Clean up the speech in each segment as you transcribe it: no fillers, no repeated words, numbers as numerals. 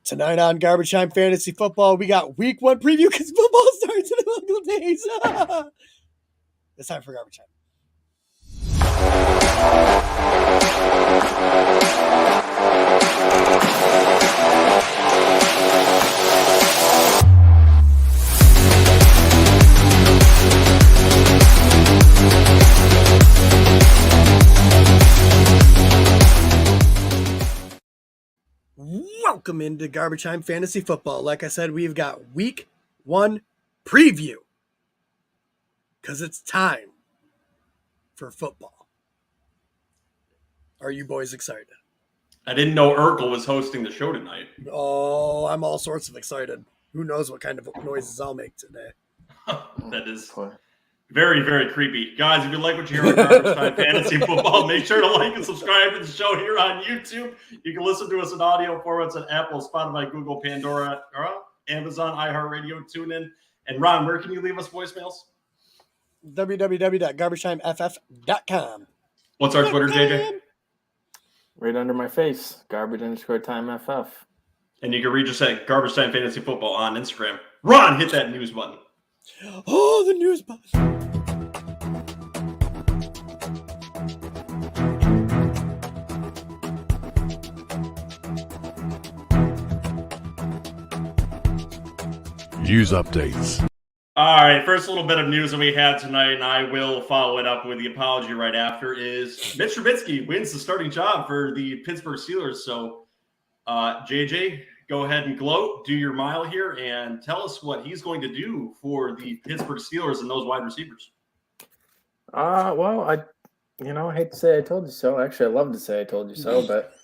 Tonight on Garbage Time Fantasy Football, we got week 1 preview because football starts in a couple days. It's time for Garbage Time. Welcome into Garbage Time Fantasy Football. Like I said, we've got week 1 preview because it's time for football. Are you boys excited? I didn't know Urkel was hosting the show tonight. Oh, I'm all sorts of excited. Who knows what kind of noises I'll make today. That is very, very creepy. Guys, if you like what you hear on Garbage Time Fantasy Football, make sure to like and subscribe to the show here on YouTube. You can listen to us in audio formats on Apple, Spotify, Google, Pandora, Amazon, iHeartRadio, TuneIn. And Ron, where can you leave us voicemails? www.garbagetimeff.com. What's our Twitter, JJ? Right under my face, garbage_timeff. And you can reach us at Garbage Time Fantasy Football on Instagram. Ron, hit that news button. Oh, the news button. News updates. All right, first little bit of news that we had tonight, and I will follow it up with the apology right after, is Mitch Trubisky wins the starting job for the Pittsburgh Steelers. So, JJ, go ahead and gloat, do your mile here, and tell us what he's going to do for the Pittsburgh Steelers and those wide receivers. Well, I hate to say I told you so. Actually, I love to say I told you so, but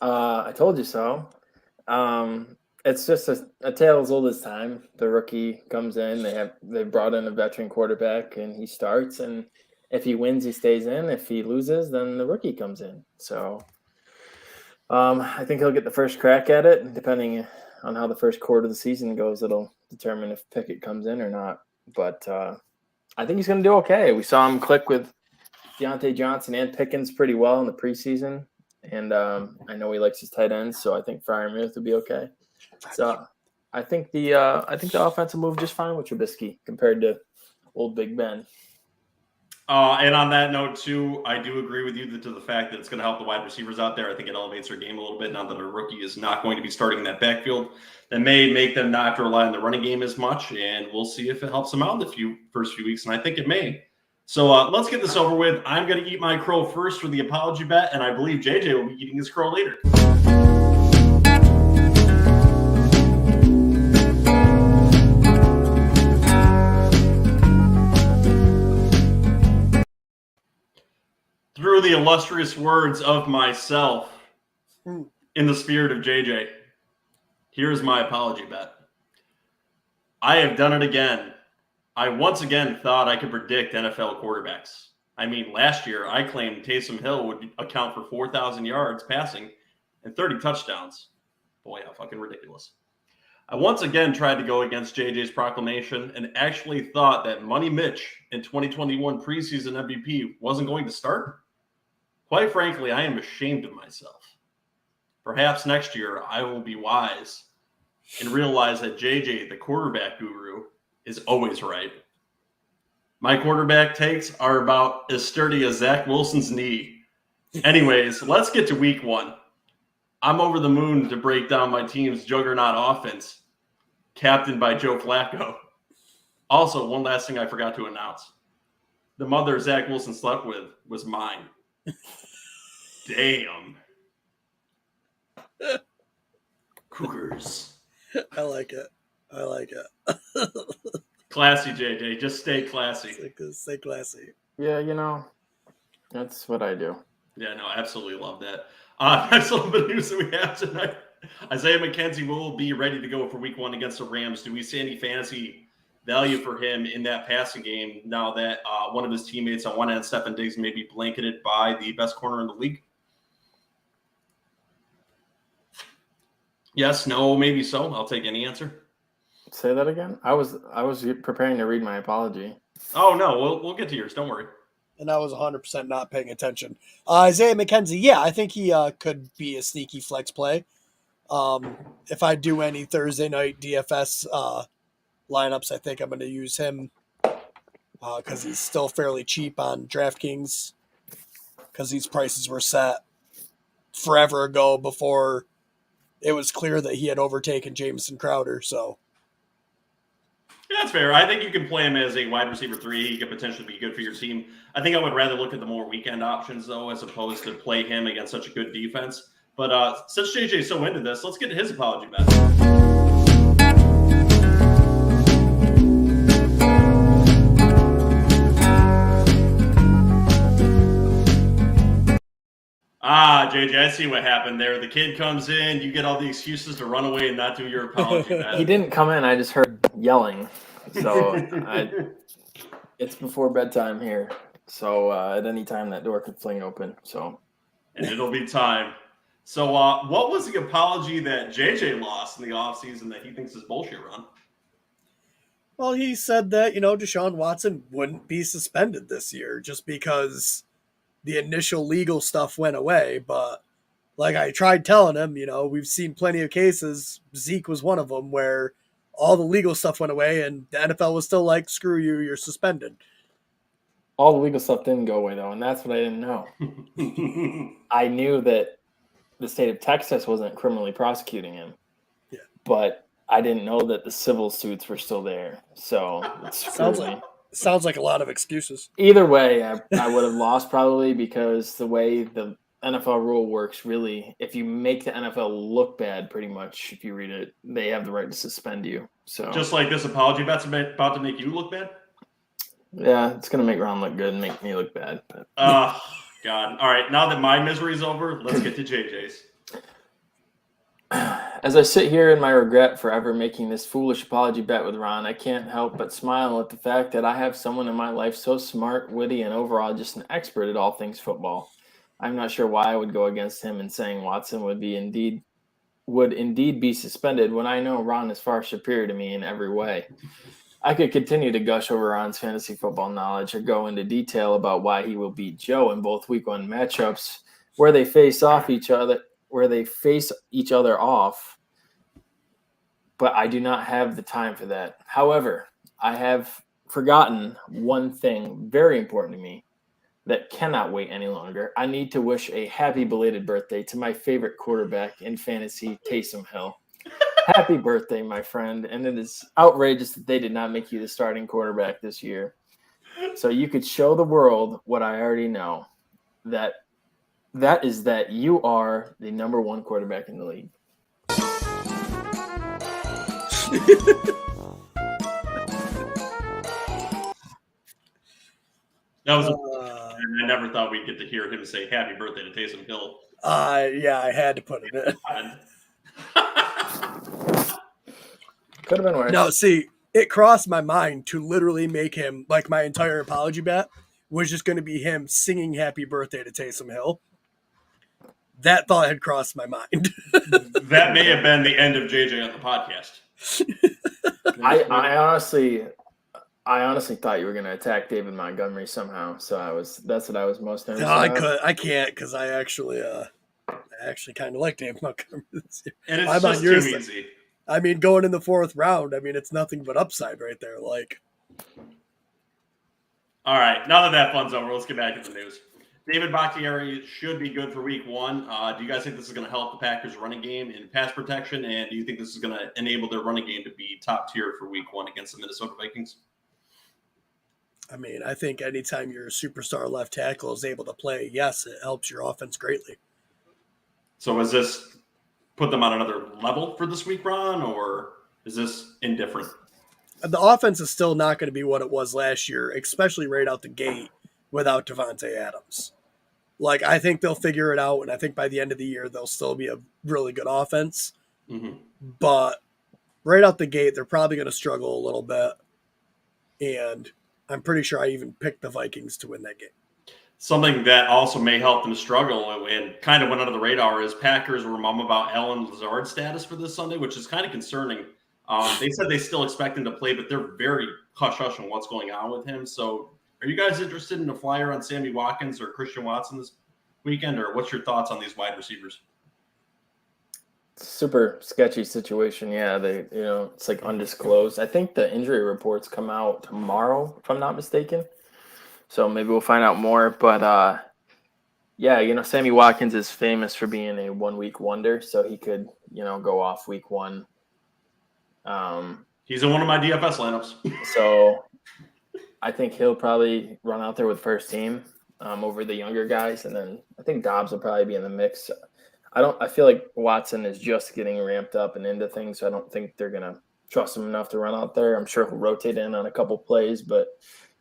I told you so. It's just a tale as old as time. The rookie comes in. They brought in a veteran quarterback, and he starts. And if he wins, he stays in. If he loses, then the rookie comes in. So I think he'll get the first crack at it. Depending on how the first quarter of the season goes, it'll determine if Pickett comes in or not. But I think he's going to do okay. We saw him click with Deontay Johnson and Pickens pretty well in the preseason. And I know he likes his tight ends, so I think Freiermuth will be okay. So I think the offense will move just fine with Trubisky compared to old Big Ben. And on that note, too, I do agree with you to the fact that it's going to help the wide receivers out there. I think it elevates their game a little bit now that a rookie is not going to be starting in that backfield. That may make them not have to rely on the running game as much, and we'll see if it helps them out in the first few weeks, and I think it may. So let's get this over with. I'm going to eat my crow first for the apology bet, and I believe JJ will be eating his crow later. Through the illustrious words of myself, in the spirit of JJ, here's my apology bet. I have done it again. I once again thought I could predict NFL quarterbacks. I mean, last year I claimed Taysom Hill would account for 4,000 yards passing and 30 touchdowns. Boy, how fucking ridiculous. I once again tried to go against JJ's proclamation and actually thought that Money Mitch in 2021 preseason MVP wasn't going to start. Quite frankly, I am ashamed of myself. Perhaps next year I will be wise and realize that JJ, the quarterback guru, is always right. My quarterback takes are about as sturdy as Zach Wilson's knee. Anyways, let's get to week 1. I'm over the moon to break down my team's juggernaut offense, captained by Joe Flacco. Also, one last thing I forgot to announce. The mother Zach Wilson slept with was mine. Damn. Cougars. I like it. Classy, JJ. Just stay classy. Stay classy. Yeah, that's what I do. Yeah, no, absolutely love that. Next little bit of news that we have tonight. Isaiah McKenzie will be ready to go for week 1 against the Rams. Do we see any fantasy value for him in that passing game now that one of his teammates on one end, Stefon Diggs, may be blanketed by the best corner in the league? Yes, no, maybe so. I'll take any answer. Say that again? I was preparing to read my apology. Oh, no, we'll get to yours. Don't worry. And I was 100% not paying attention. Isaiah McKenzie, yeah, I think he could be a sneaky flex play. If I do any Thursday night DFS lineups, I think I'm going to use him because he's still fairly cheap on DraftKings because these prices were set forever ago before it was clear that he had overtaken Jamison Crowder. So Yeah, that's fair. I think you can play him as a wide receiver 3. He could potentially be good for your team. I think I would rather look at the more weekend options, though, as opposed to play him against such a good defense. But since JJ's so into this, let's get to his apology bet. JJ, I see what happened there. The kid comes in, you get all the excuses to run away and not do your apology bet. He didn't come in. I just heard yelling. So it's before bedtime here. So at any time that door could fling open. And it'll be time. So what was the apology that JJ lost in the offseason that he thinks is bullshit run? Well, he said that, Deshaun Watson wouldn't be suspended this year just because the initial legal stuff went away. But like I tried telling him, we've seen plenty of cases. Zeke was one of them where all the legal stuff went away and the NFL was still like, screw you, you're suspended. All the legal stuff didn't go away, though, and that's what I didn't know. I knew that the state of Texas wasn't criminally prosecuting him. Yeah. But I didn't know that the civil suits were still there. So sounds like a lot of excuses. Either way, I would have lost probably because the way the NFL rule works, really, if you make the NFL look bad, pretty much, if you read it, they have the right to suspend you. So just like this apology bet's about to make you look bad? Yeah, it's going to make Ron look good and make me look bad. Oh, God. All right, now that my misery's over, let's get to JJ's. As I sit here in my regret for ever making this foolish apology bet with Ron, I can't help but smile at the fact that I have someone in my life so smart, witty, and overall just an expert at all things football. I'm not sure why I would go against him in saying Watson would indeed be suspended when I know Ron is far superior to me in every way. I could continue to gush over Ron's fantasy football knowledge or go into detail about why he will beat Joe in both Week 1 matchups where they face each other off, but I do not have the time for that. However, I have forgotten one thing very important to me that cannot wait any longer. I need to wish a happy belated birthday to my favorite quarterback in fantasy, Taysom Hill. Happy birthday, my friend. And it is outrageous that they did not make you the starting quarterback this year. So you could show the world what I already know, that is that you are the number 1 quarterback in the league. That was I never thought we'd get to hear him say happy birthday to Taysom Hill. Yeah, I had to put it in. Could have been worse. No, see, it crossed my mind to literally make him, like my entire apology bet was just going to be him singing happy birthday to Taysom Hill. That thought had crossed my mind. That may have been the end of JJ on the podcast. I honestly thought you were going to attack David Montgomery somehow. So that's what I was most nervous No, about. I can't because I actually kind of like David Montgomery this year. And it's just too easy. I mean, going in the 4th round, it's nothing but upside right there. Like, all right, now that fun's over, let's get back to the news. David Bakhtiari should be good for Week 1. Do you guys think this is going to help the Packers' running game in pass protection? And do you think this is going to enable their running game to be top tier for Week 1 against the Minnesota Vikings? I think anytime your superstar left tackle is able to play, yes, it helps your offense greatly. So is this put them on another level for this week, Ron, or is this indifferent? The offense is still not going to be what it was last year, especially right out the gate without Devontae Adams. Like, I think they'll figure it out, and I think by the end of the year, they'll still be a really good offense. Mm-hmm. But right out the gate, they're probably going to struggle a little bit. And I'm pretty sure I even picked the Vikings to win that game. Something that also may help them struggle and kind of went under the radar is Packers were mum about Allen Lazard's status for this Sunday, which is kind of concerning. They said they still expect him to play, but they're very hush-hush on what's going on with him. So are you guys interested in a flyer on Sammy Watkins or Christian Watson this weekend, or what's your thoughts on these wide receivers? super sketchy situation. Yeah, it's like undisclosed. I think the injury reports come out tomorrow, if I'm not mistaken. So maybe we'll find out more. But yeah, Sammy Watkins is famous for being a 1 week wonder, so he could, go off week 1. He's in one of my DFS lineups. So I think he'll probably run out there with first team over the younger guys, and then I think Dobbs will probably be in the mix. I feel like Watson is just getting ramped up and into things, so I don't think they're gonna trust him enough to run out there. I'm sure he'll rotate in on a couple plays, but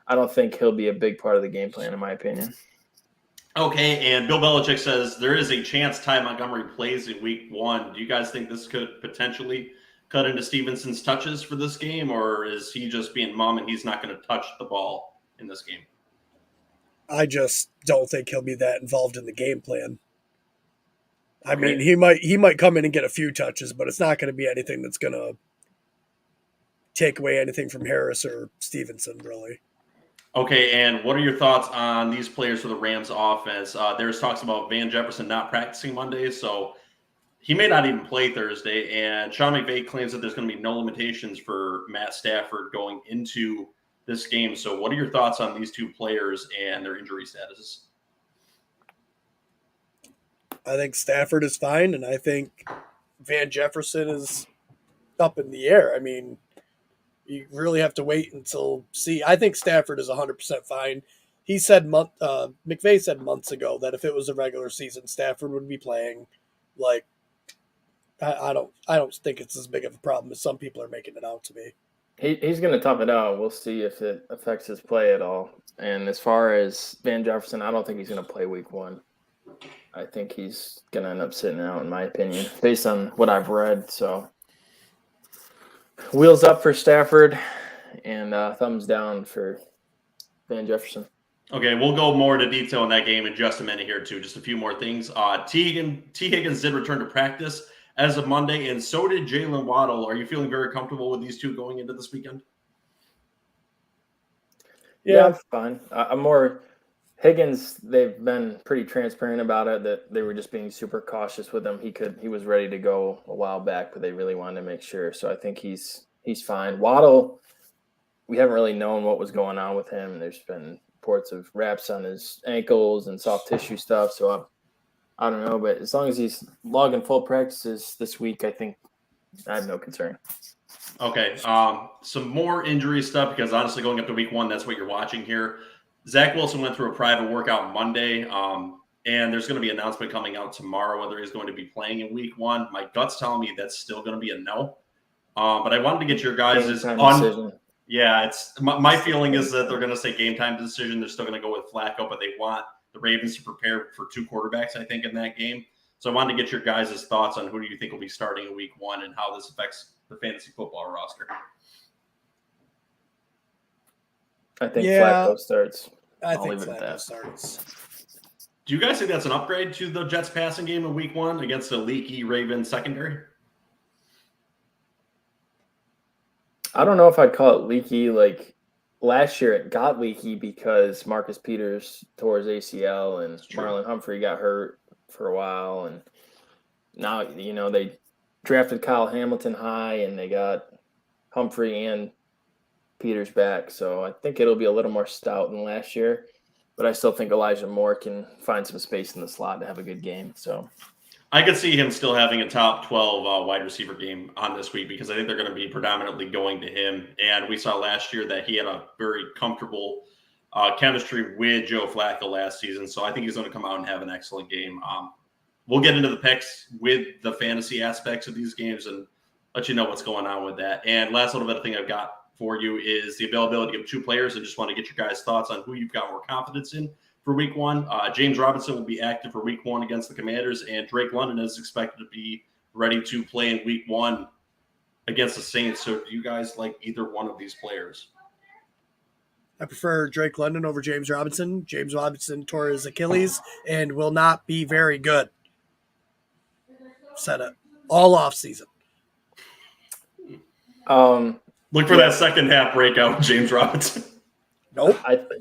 I don't think he'll be a big part of the game plan, in my opinion. Okay, and Bill Belichick says there is a chance Ty Montgomery plays in week 1. Do you guys think this could potentially cut into Stevenson's touches for this game, or is he just being mum and he's not going to touch the ball in this game? I just don't think he'll be that involved in the game plan. I mean, he might come in and get a few touches, but it's not going to be anything that's going to take away anything from Harris or Stevenson, really. Okay, and what are your thoughts on these players for the Rams offense? There's talks about Van Jefferson not practicing Monday, so he may not even play Thursday. And Sean McVay claims that there's going to be no limitations for Matt Stafford going into this game. So what are your thoughts on these two players and their injury statuses? I think Stafford is fine, and I think Van Jefferson is up in the air. I mean, you really have to wait until see. I think Stafford is 100% fine. He said McVay said months ago that if it was a regular season, Stafford would be playing. Like, I don't think it's as big of a problem as some people are making it out to be. He's going to tough it out. We'll see if it affects his play at all. And as far as Van Jefferson, I don't think he's going to play week 1. I think he's going to end up sitting out, in my opinion, based on what I've read. So wheels up for Stafford and thumbs down for Van Jefferson. Okay, we'll go more into detail in that game in just a minute here, too. Just a few more things. T. Higgins did return to practice as of Monday, and so did Jalen Waddle. Are you feeling very comfortable with these two going into this weekend? Yeah, I'm fine. I'm more Higgins. They've been pretty transparent about it that they were just being super cautious with him. He was ready to go a while back, but they really wanted to make sure. So I think he's fine. Waddle, we haven't really known what was going on with him. There's been reports of wraps on his ankles and soft tissue stuff. So I don't know, but as long as he's logging full practices this week, I think I have no concern. Okay, some more injury stuff because honestly, going up to week 1, that's what you're watching here. Zach Wilson went through a private workout Monday, and there's going to be an announcement coming out tomorrow whether he's going to be playing in week 1. My gut's telling me that's still going to be a no. But I wanted to get your guys' decision. Yeah, it's my feeling is that they're going to say game time decision. They're still going to go with Flacco, but they want the Ravens to prepare for 2 quarterbacks, I think, in that game. So I wanted to get your guys' thoughts on who do you think will be starting in week 1 and how this affects the fantasy football roster. I think Flacco starts. I think Flacco starts. Do you guys think that's an upgrade to the Jets passing game in week 1 against a leaky Ravens secondary? I don't know if I'd call it leaky. Like last year, it got leaky because Marcus Peters tore his ACL and Marlon Humphrey got hurt for a while. And now, they drafted Kyle Hamilton high and they got Humphrey and Peters back. So I think it'll be a little more stout than last year. But I still think Elijah Moore can find some space in the slot to have a good game. So I could see him still having a top 12 wide receiver game on this week because I think they're going to be predominantly going to him. And we saw last year that he had a very comfortable chemistry with Joe Flacco last season. So I think he's going to come out and have an excellent game. We'll get into the picks with the fantasy aspects of these games and let you know what's going on with that. And last little bit of thing I've got for you is the availability of 2 players. I just want to get your guys' thoughts on who you've got more confidence in for week 1. James Robinson will be active for week 1 against the Commanders, and Drake London is expected to be ready to play in week 1 against the Saints. So do you guys like either one of these players? I prefer Drake London over James Robinson. James Robinson tore his Achilles and will not be very good. Said it all off season. Look for that second half breakout with James Robinson. Nope.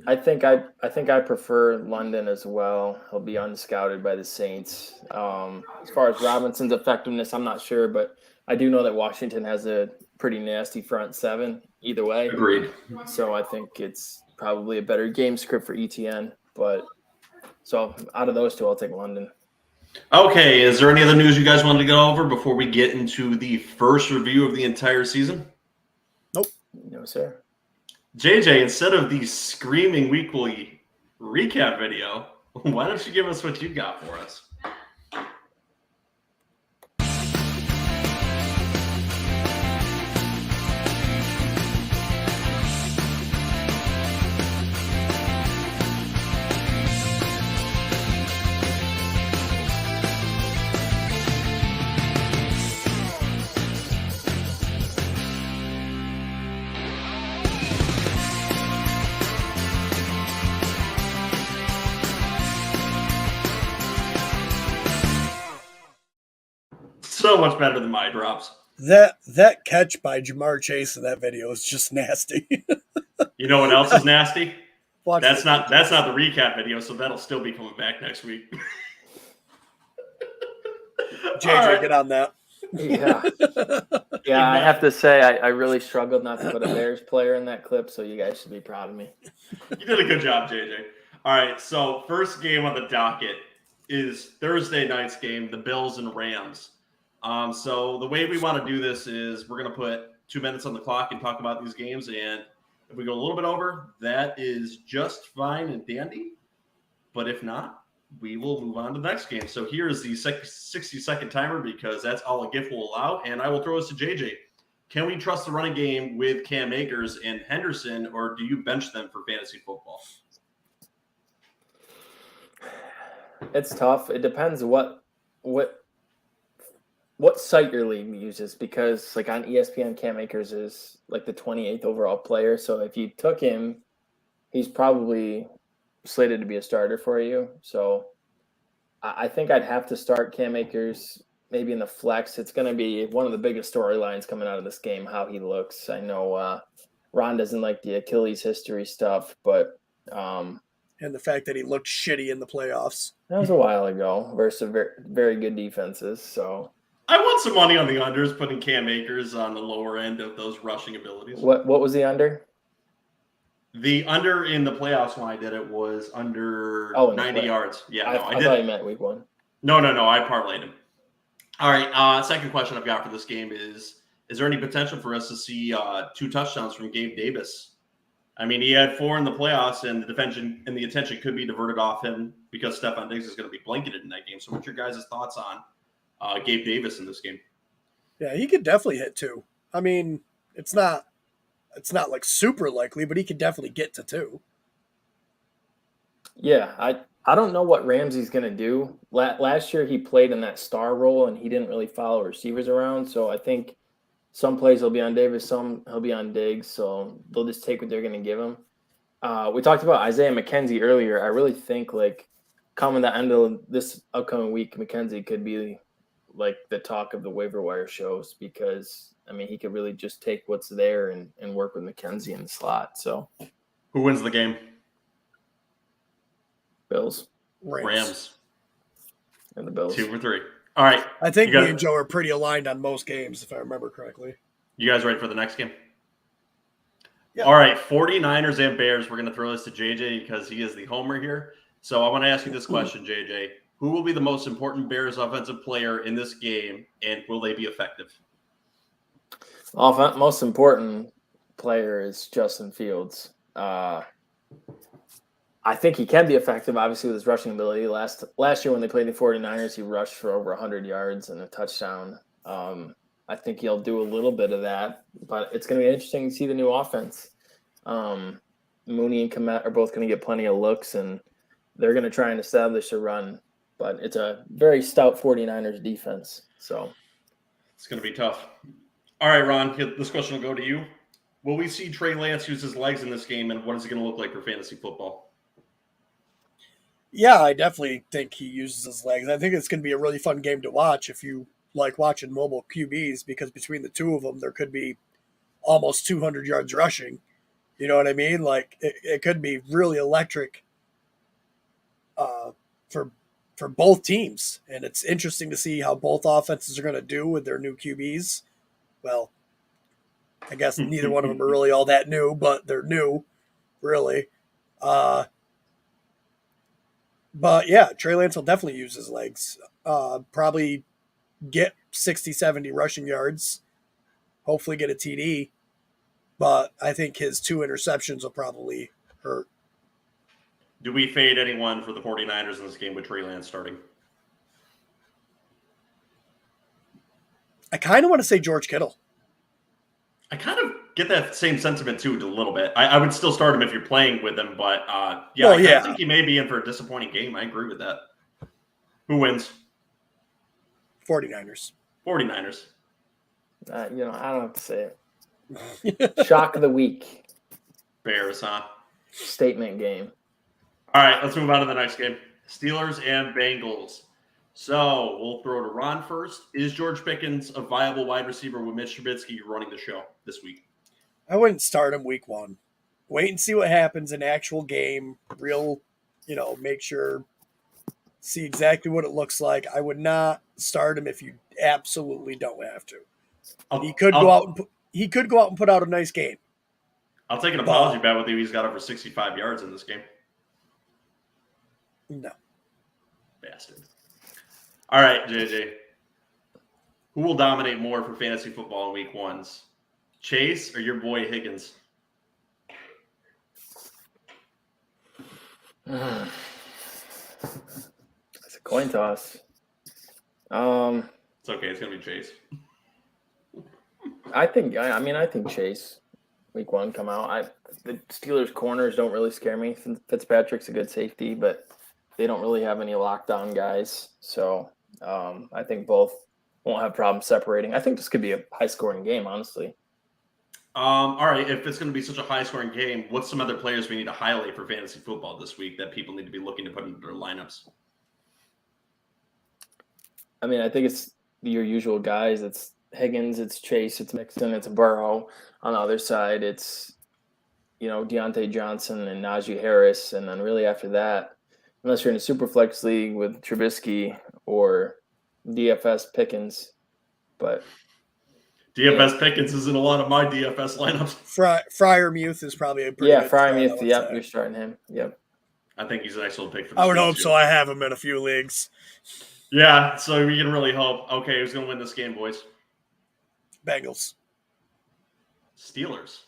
I think I prefer London as well. He'll be unscouted by the Saints. As far as Robinson's effectiveness, I'm not sure, but I do know that Washington has a pretty nasty front seven either way. Agreed. So I think it's probably a better game script for ETN. But so out of those two, I'll take London. Okay, is there any other news you guys wanted to go over before we get into the first review of the entire season? Nope. No, sir. JJ, instead of the screaming weekly recap video, why don't you give us what you got for us? So much better than my drops. That catch by Jamar Chase in that video is just nasty. You know what else is nasty? That's not the recap video, so that'll still be coming back next week. JJ, right. get on that. Yeah. I have to say I really struggled not to put a Bears player in that clip, so you guys should be proud of me. You did a good job, JJ. All right, so first game on the docket is Thursday night's game, the Bills and Rams. So the way we want to do this is we're going to put 2 minutes on the clock and talk about these games. And if we go a little bit over, that is just fine and dandy. But if not, we will move on to the next game. So here is the 60-second timer because that's all a GIF will allow. And I will throw this to JJ. Can we trust the running game with Cam Akers and Henderson, or do you bench them for fantasy football? It's tough. It depends what site your league uses, because like on ESPN, Cam Akers is like the 28th overall player. So if you took him, he's probably slated to be a starter for you. So I think I'd have to start Cam Akers maybe in the flex. It's going to be one of the biggest storylines coming out of this game, how he looks. I know Ron doesn't like the Achilles history stuff, but and the fact that he looked shitty in the playoffs. that was a while ago versus very, very good defenses. So I want some money on the unders, putting Cam Akers on the lower end of those rushing abilities. what was the under? The under in the playoffs when I did it was under 90 yards. Yeah, I did. thought you meant week one. No, I parlayed him. All right, second question I've got for this game is there any potential for us to see 2 touchdowns from Gabe Davis? I mean, he had 4 in the playoffs, and the attention could be diverted off him because Stephon Diggs is going to be blanketed in that game. So what's your guys' thoughts on Gabe Davis in this game? Yeah, he could definitely hit 2. I mean, it's not like super likely, but he could definitely get to 2. Yeah, I don't know what Ramsey's going to do. Last year he played in that star role, and he didn't really follow receivers around. So I think some plays will be on Davis, some he'll be on Diggs. So they'll just take what they're going to give him. We talked about Isaiah McKenzie earlier. I really think like coming the end of this upcoming week, McKenzie could be like the talk of the waiver wire shows, because I mean, he could really just take what's there and work with McKenzie in the slot. So Who wins the game? Bills Rams. and the Bills. 2 for 3. All right. I think me and Joe are pretty aligned on most games, if I remember correctly. You guys ready for the next game? Yeah. All right, 49ers and Bears. We're going to throw this to JJ because he is the homer here. So I want to ask you this question, JJ. Who will be the most important Bears offensive player in this game, and will they be effective? Most important player is Justin Fields. I think he can be effective, obviously, with his rushing ability. Last year when they played the 49ers, he rushed for over 100 yards and a touchdown. I think he'll do a little bit of that, but it's going to be interesting to see the new offense. Mooney and Komet are both going to get plenty of looks, and they're going to try and establish a run. But it's a very stout 49ers defense. So it's going to be tough. All right, Ron, this question will go to you. Will we see Trey Lance use his legs in this game, and what is it going to look like for fantasy football? Yeah, I definitely think he uses his legs. I think it's going to be a really fun game to watch if you like watching mobile QBs, because between the two of them, there could be almost 200 yards rushing. You know what I mean? Like it could be really electric for both teams, and it's interesting to see how both offenses are going to do with their new QBs. Well, I guess neither one of them are really all that new, but they're new, really. But yeah, Trey Lance will definitely use his legs. Probably get 60, 70 rushing yards. Hopefully get a TD. But I think his 2 interceptions will probably hurt. Do we fade anyone for the 49ers in this game with Trey Lance starting? I kind of want to say George Kittle. I kind of get that same sentiment too, a little bit. I would still start him if you're playing with him, but I think he may be in for a disappointing game. I agree with that. Who wins? 49ers. 49ers. I don't have to say it. Shock of the week. Bears, huh? Statement game. All right, let's move on to the next game. Steelers and Bengals. So we'll throw to Ron first. Is George Pickens a viable wide receiver with Mitch Trubisky running the show this week? I wouldn't start him week 1. Wait and see what happens in actual game. Make sure, see exactly what it looks like. I would not start him if you absolutely don't have to. He could go out and put out a nice game. I'll take an apology bet with you. He's got over 65 yards in this game. No. Bastard. All right, JJ. Who will dominate more for fantasy football in week 1s? Chase or your boy Higgins? It's a coin toss. It's okay. It's going to be Chase. I think Chase, week 1, come out. The Steelers' corners don't really scare me. Fitzpatrick's a good safety, but they don't really have any lockdown guys. So I think both won't have problems separating. I think this could be a high-scoring game, honestly. All right, if it's going to be such a high-scoring game, what's some other players we need to highlight for fantasy football this week that people need to be looking to put into their lineups? I mean, I think it's your usual guys. It's Higgins, it's Chase, it's Mixon, it's Burrow. On the other side, it's Deontay Johnson and Najee Harris, and then really after that, unless you're in a super flex league with Trubisky or DFS Pickens, but DFS Pickens is in a lot of my DFS lineups. Fryermuth is probably a pretty good Fryermuth. Yep, you're starting him. Yep. I think he's a nice little pick for the I would hope too. so. I have him in a few leagues. Yeah, so we can really hope. Okay, who's going to win this game, boys? Bengals. Steelers.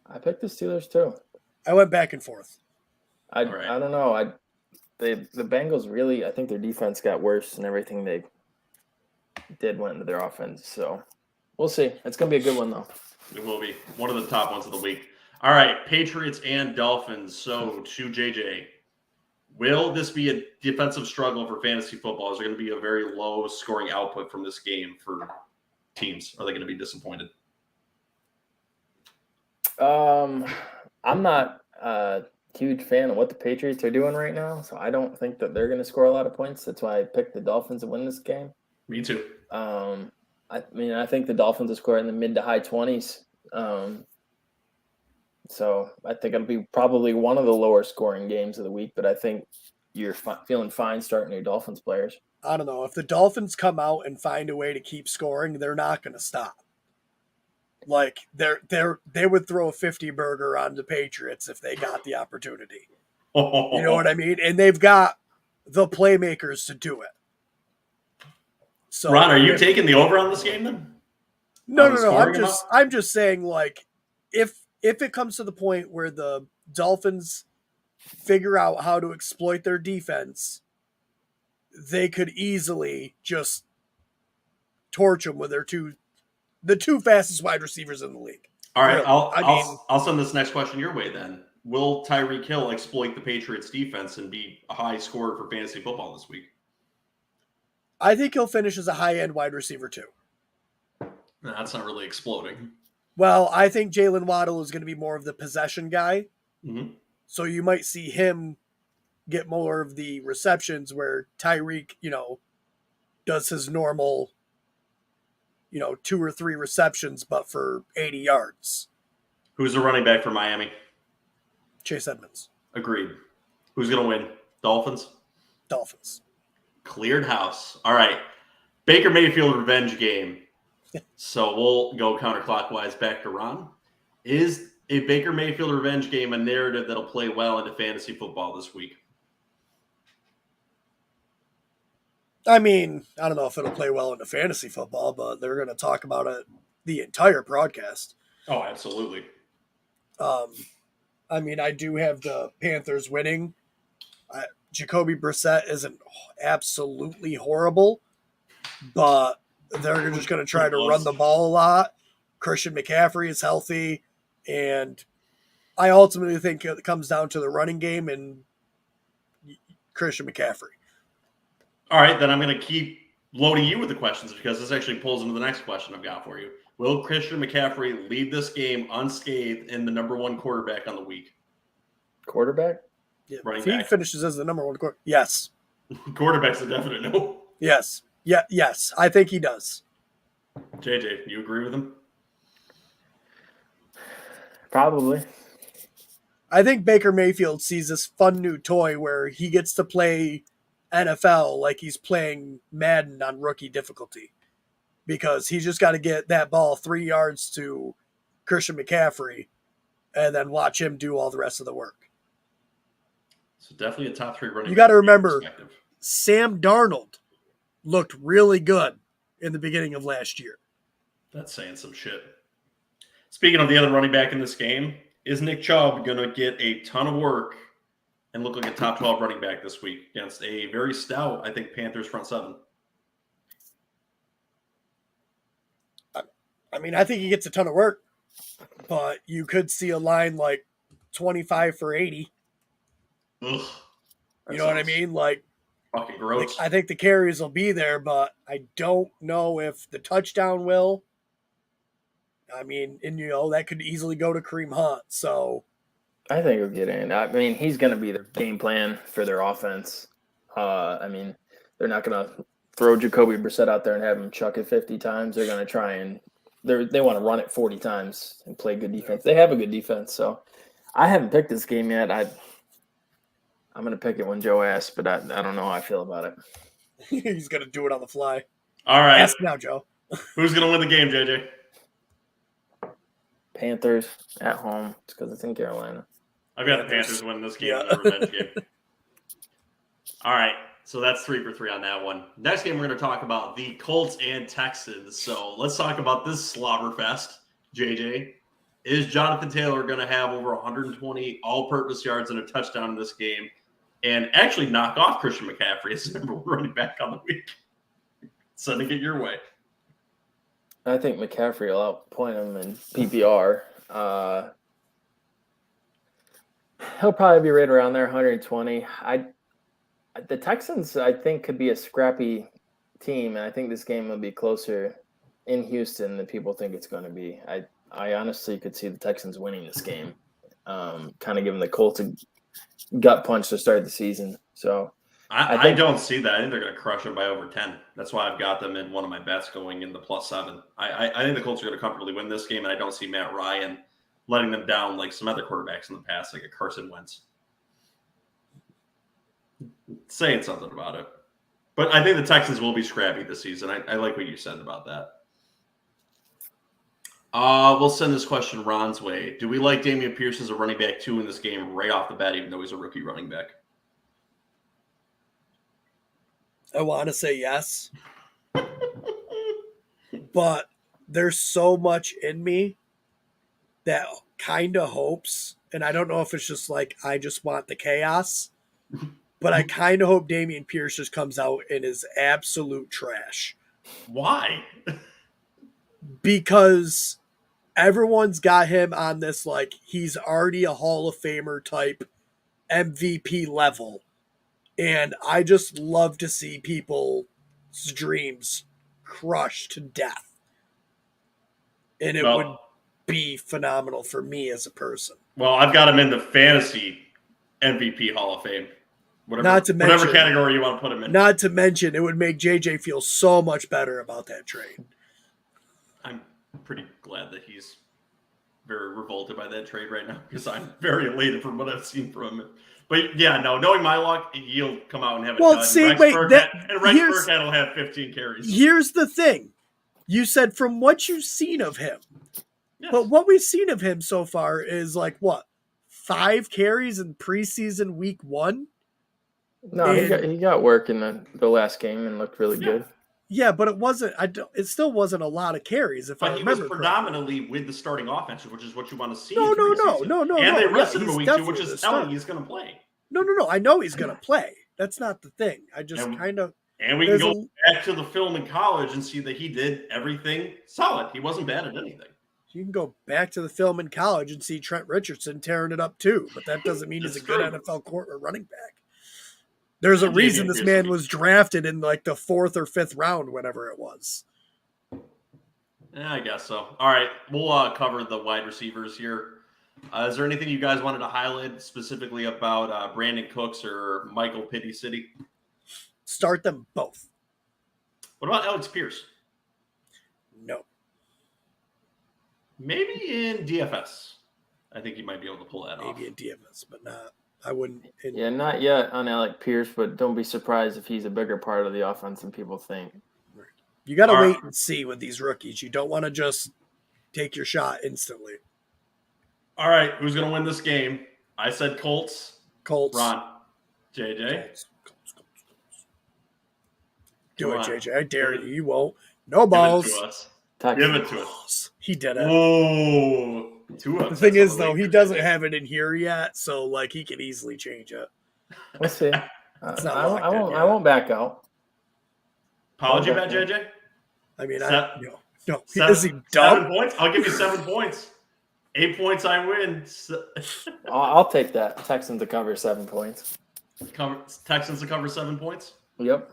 I picked the Steelers too. I went back and forth. I don't know. The Bengals really, I think their defense got worse and everything they did went into their offense. So we'll see. It's going to be a good one, though. It will be one of the top ones of the week. All right, Patriots and Dolphins. So to JJ, will this be a defensive struggle for fantasy football? Is there going to be a very low scoring output from this game for teams? Are they going to be disappointed? I'm not a huge fan of what the Patriots are doing right now, so I don't think that they're going to score a lot of points. That's why I picked the Dolphins to win this game. Me too. I think the Dolphins will score in the mid to high 20s. So I think it'll be probably one of the lower scoring games of the week, but I think you're feeling fine starting your Dolphins players. I don't know. If the Dolphins come out and find a way to keep scoring, they're not going to stop. Like they would throw a 50 burger on the Patriots if they got the opportunity. You know what I mean? And they've got the playmakers to do it. So, Ron, are you taking the over on this game then? No. I'm just saying, like, if it comes to the point where the Dolphins figure out how to exploit their defense, they could easily just torch them with the two fastest wide receivers in the league. All right, really. I'll send this next question your way then. Will Tyreek Hill exploit the Patriots defense and be a high scorer for fantasy football this week? I think he'll finish as a high-end wide receiver too. That's not really exploding. Well, I think Jalen Waddle is going to be more of the possession guy. Mm-hmm. So you might see him get more of the receptions where Tyreek, does his normal, 2 or 3 receptions, but for 80 yards. Who's the running back for Miami? Chase Edmonds. Agreed. Who's going to win? Dolphins? Dolphins. Cleared house. All right. Baker Mayfield revenge game. So we'll go counterclockwise back to Ron. Is a Baker Mayfield revenge game a narrative that'll play well into fantasy football this week? I mean, I don't know if it'll play well into fantasy football, but they're going to talk about it the entire broadcast. Oh, absolutely. I mean, I do have the Panthers winning. Jacoby Brissett isn't absolutely horrible, but they're just going to try to run the ball a lot. Christian McCaffrey is healthy, and I ultimately think it comes down to the running game and Christian McCaffrey. All right, then I'm going to keep loading you with the questions because this actually pulls into the next question I've got for you. Will Christian McCaffrey lead this game unscathed and the number one quarterback on the week? Quarterback? Yeah, Running if he back. finishes as the number one quarterback, yes. Quarterback's a definite no. Yes. Yeah, yes. I think he does. JJ, you agree with him? Probably. I think Baker Mayfield sees this fun new toy where he gets to play NFL like he's playing Madden on rookie difficulty, because he's just got to get that ball 3 yards to Christian McCaffrey and then watch him do all the rest of the work. So definitely a top 3 running. You got to remember, Sam Darnold looked really good in the beginning of last year. That's saying some shit. Speaking of the other running back in this game, is Nick Chubb going to get a ton of work and look like a top 12 running back this week against a very stout, I think, Panthers front seven? I mean, I think he gets a ton of work, but you could see a line like 25 for 80. Ugh. You know what I mean? Like, fucking gross. I think the carries will be there, but I don't know if the touchdown will. I mean, and that could easily go to Kareem Hunt. So I think he'll get in. I mean, he's going to be their game plan for their offense. I mean, they're not going to throw Jacoby Brissett out there and have him chuck it 50 times. They're going to try and they want to run it 40 times and play good defense. They have a good defense. So I haven't picked this game yet. I'm going to pick it when Joe asks, but I don't know how I feel about it. He's going to do it on the fly. All right. Ask now, Joe. Who's going to win the game, JJ? Panthers at home. It's because it's in Carolina. I've got the Panthers winning this game in the revenge game. All right. So that's 3 for 3 on that one. Next game, we're going to talk about the Colts and Texans. So let's talk about this slobber fest, JJ. Is Jonathan Taylor going to have over 120 all-purpose yards and a touchdown in this game and actually knock off Christian McCaffrey as the number one running back on the week? Sending it your way. I think McCaffrey will outpoint him in PPR. He'll probably be right around there, 120. The Texans, I think, could be a scrappy team, and I think this game will be closer in Houston than people think it's going to be. I honestly could see the Texans winning this game, kind of giving the Colts a gut punch to start the season. So I don't see that. I think they're going to crush them by over 10. That's why I've got them in one of my bets going in the +7. I think the Colts are going to comfortably win this game, and I don't see Matt Ryan letting them down like some other quarterbacks in the past, like a Carson Wentz. Saying something about it. But I think the Texans will be scrappy this season. I like what you said about that. We'll send this question Ron's way. Do we like Damian Pierce as a running back 2 in this game right off the bat, even though he's a rookie running back? I want to say yes. But there's so much in me that kind of hopes, and I don't know if it's just like I just want the chaos, but I kind of hope Damian Pierce just comes out and is absolute trash. Why? Because everyone's got him on this, like, he's already a Hall of Famer type MVP level. And I just love to see people's dreams crushed to death. And it would be phenomenal for me as a person. Well, I've got him in the fantasy MVP Hall of Fame. Whatever category you want to put him in. Not to mention, it would make JJ feel so much better about that trade. I'm pretty glad that he's very revolted by that trade right now because I'm very elated from what I've seen from him. But yeah, no, knowing my luck, he'll come out and have a dud. See, Rex Burkhead will have 15 carries. Here's the thing. You said from what you've seen of him. Yes. But what we've seen of him so far is like, what, 5 carries in preseason week 1? No, he got work in the last game and looked really good. Yeah, but it wasn't. It still wasn't a lot of carries. But he was predominantly with the starting offense, which is what you want to see. No. And they rested him a week 2, which is telling he's going to play. No. I know he's going to play. That's not the thing. I just kind of. And we can go back to the film in college and see that he did everything solid. He wasn't bad at anything. You can go back to the film in college and see Trent Richardson tearing it up too, but that doesn't mean he's a good NFL running back. There's a reason this man was drafted in like the 4th or 5th round, whenever it was. Yeah, I guess so. All right, we'll cover the wide receivers here. Is there anything you guys wanted to highlight specifically about Brandon Cooks or Michael Pittman City? Start them both. What about Alex Pierce? No. Maybe in DFS. I think you might be able to pull that off. Maybe in DFS, but not. I wouldn't. Yeah, not yet on Alec Pierce, but don't be surprised if he's a bigger part of the offense than people think. You got to wait and see with these rookies. You don't want to just take your shot instantly. All right, who's going to win this game? I said Colts. Ron. JJ. Colts. Do it, JJ. I dare you. You won't. No balls. Give it to us. Give it to us. He did it. Whoa. The thing is, though, he doesn't have it in here yet, so like he can easily change it. We'll see. I won't back out. Apology bet, JJ? I mean, no. Is he dumb? 7 points? I'll give you 7 points. 8 points, I win. I'll take that. Texans to cover 7 points. Texans to cover 7 points? Yep.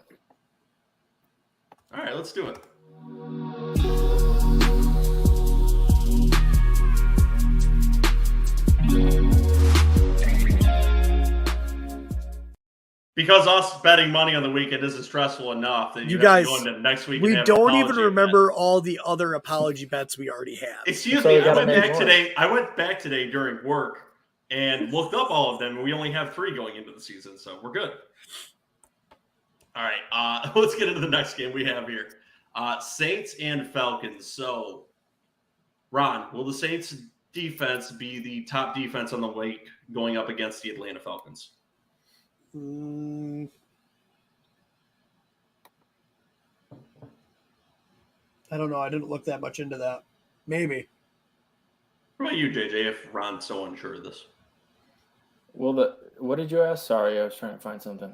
All right, let's do it. Because us betting money on the weekend isn't stressful enough that you guys go into next week. We don't even remember all the other apology bets we already have. Excuse me, I went back today during work and looked up all of them, and we only have 3 going into the season, so we're good. All right, let's get into the next game we have here. Saints and Falcons. So, Ron, will the Saints defense be the top defense on the week going up against the Atlanta Falcons? I don't know. I didn't look that much into that. Maybe. What about you, JJ, if Ron's so unsure of this? What did you ask? Sorry, I was trying to find something.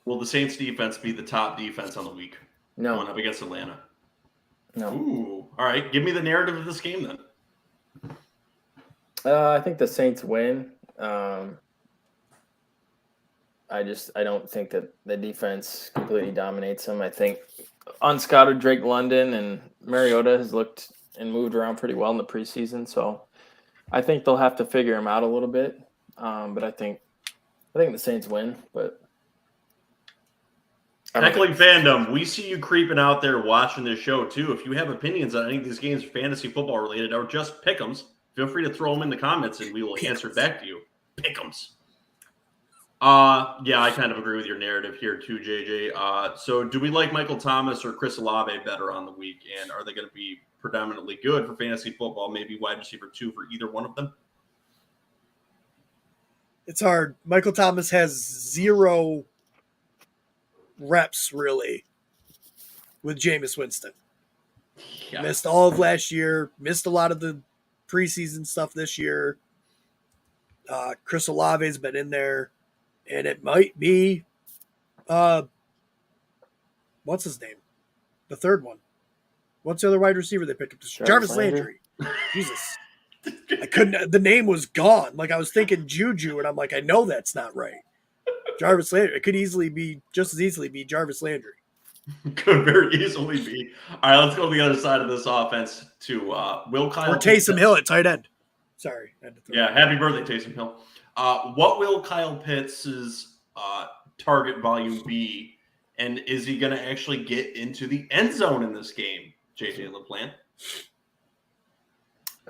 Will the Saints defense be the top defense on the week? No. Going up against Atlanta? No. Ooh. All right. Give me the narrative of this game then. I think the Saints win. I don't think that the defense completely dominates them. I think unscouted Drake London and Mariota has looked and moved around pretty well in the preseason. So I think they'll have to figure him out a little bit. But I think the Saints win. But Heckling Fandom, we see you creeping out there watching this show too. If you have opinions on any of these games, fantasy football related, or just pick'ems, feel free to throw them in the comments and we will answer back to you. Pick'ems. Yeah, I kind of agree with your narrative here too, JJ. So do we like Michael Thomas or Chris Olave better on the week? And are they going to be predominantly good for fantasy football? Maybe wide receiver 2 for either one of them? It's hard. Michael Thomas has 0 reps, really, with Jameis Winston. Yeah. Missed all of last year. Missed a lot of the preseason stuff this year. Chris Olave's been in there. And it might be, what's his name? The third one. What's the other wide receiver they picked up? Jarvis Landry. Jesus. I couldn't, the name was gone. Like I was thinking Juju, and I'm like, I know that's not right. Jarvis Landry. It could just as easily be Jarvis Landry. Could very easily be. All right, let's go to the other side of this offense to Will Kyle. Or Taysom Hill at tight end. Sorry. Happy birthday, Taysom Hill. What will Kyle Pitts' target volume be, and is he going to actually get into the end zone in this game, JJ LaPlante?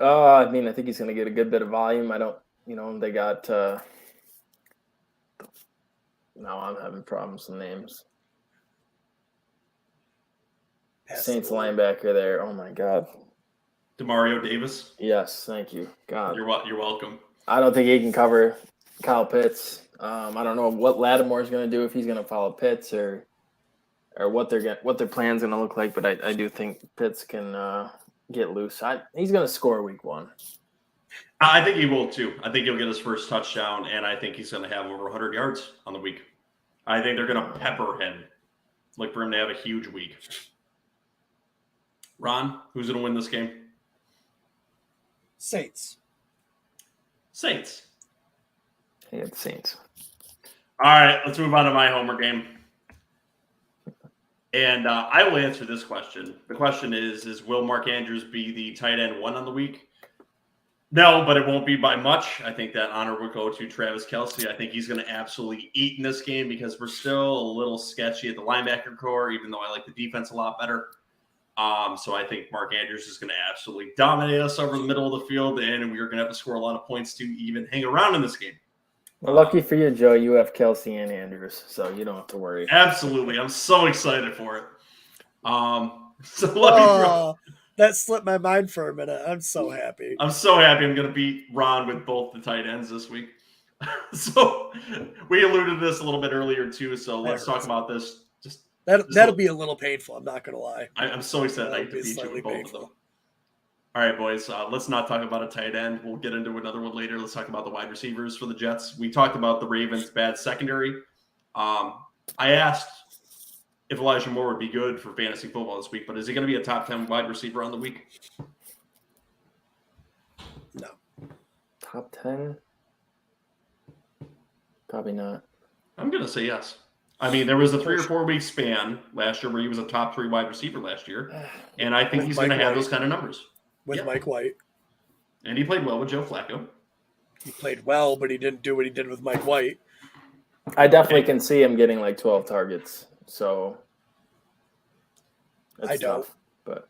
I mean, I think he's going to get a good bit of volume. I don't, they got. Now I'm having problems with names. Saints linebacker there. Oh my God. Demario Davis. Yes, thank you. God. You're welcome. I don't think he can cover Kyle Pitts. I don't know what Lattimore's going to do, if he's going to follow Pitts or what their plan's going to look like. But I do think Pitts can get loose. He's going to score week 1. I think he will too. I think he'll get his first touchdown, and I think he's going to have over 100 yards on the week. I think they're going to pepper him, like for him to have a huge week. Ron, who's going to win this game? Saints. Yeah, the Saints. All right, let's move on to my homer game. And I will answer this question. The question is will Mark Andrews be the tight end 1 on the week? No, but it won't be by much. I think that honor will go to Travis Kelce. I think he's going to absolutely eat in this game because we're still a little sketchy at the linebacker core, even though I like the defense a lot better. So I think Mark Andrews is going to absolutely dominate us over the middle of the field, and we're going to have to score a lot of points to even hang around in this game. Well, lucky for you, Joe, you have Kelce and Andrews, so you don't have to worry. Absolutely. I'm so excited for it. So that slipped my mind for a minute. I'm so happy. I'm going to beat Ron with both the tight ends this week. So we alluded to this a little bit earlier too, so let's talk about this. That'll be a little painful. I'm not going to lie. I'm so excited I get to beat you with both of them. All right, boys, let's not talk about a tight end. We'll get into another one later. Let's talk about the wide receivers for the Jets. We talked about the Ravens' bad secondary. I asked if Elijah Moore would be good for fantasy football this week, but is he going to be a top 10 wide receiver on the week? No. Top 10? Probably not. I'm going to say yes. I mean, there was a 3 or 4 week span last year where he was a top 3 wide receiver last year, and I think he's going to have those kind of numbers. With Mike White. And he played well with Joe Flacco. He played well, but he didn't do what he did with Mike White. I definitely can see him getting like 12 targets. So I don't. Tough, but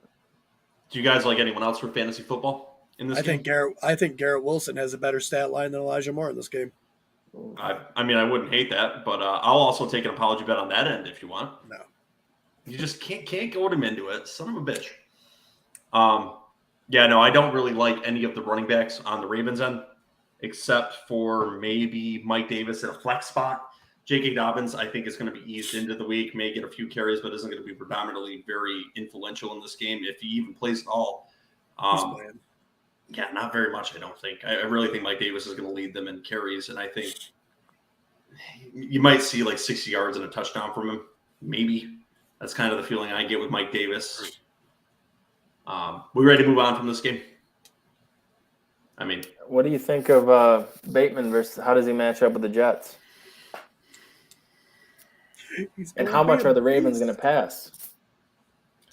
do you guys like anyone else for fantasy football in this game? I think Garrett Wilson has a better stat line than Elijah Moore in this game. I mean, I wouldn't hate that, but I'll also take an apology bet on that end if you want. No. You just can't goad him into it. Son of a bitch. Yeah, no, I don't really like any of the running backs on the Ravens end, except for maybe Mike Davis in a flex spot. J.K. Dobbins, I think, is going to be eased into the week, may get a few carries, but isn't going to be predominantly very influential in this game if he even plays at all. Yeah, not very much, I don't think. I really think Mike Davis is going to lead them in carries, and I think you might see like 60 yards and a touchdown from him. Maybe. That's kind of the feeling I get with Mike Davis. We ready to move on from this game? I mean, what do you think of Bateman versus how does he match up with the Jets? And how much are the Ravens going to pass?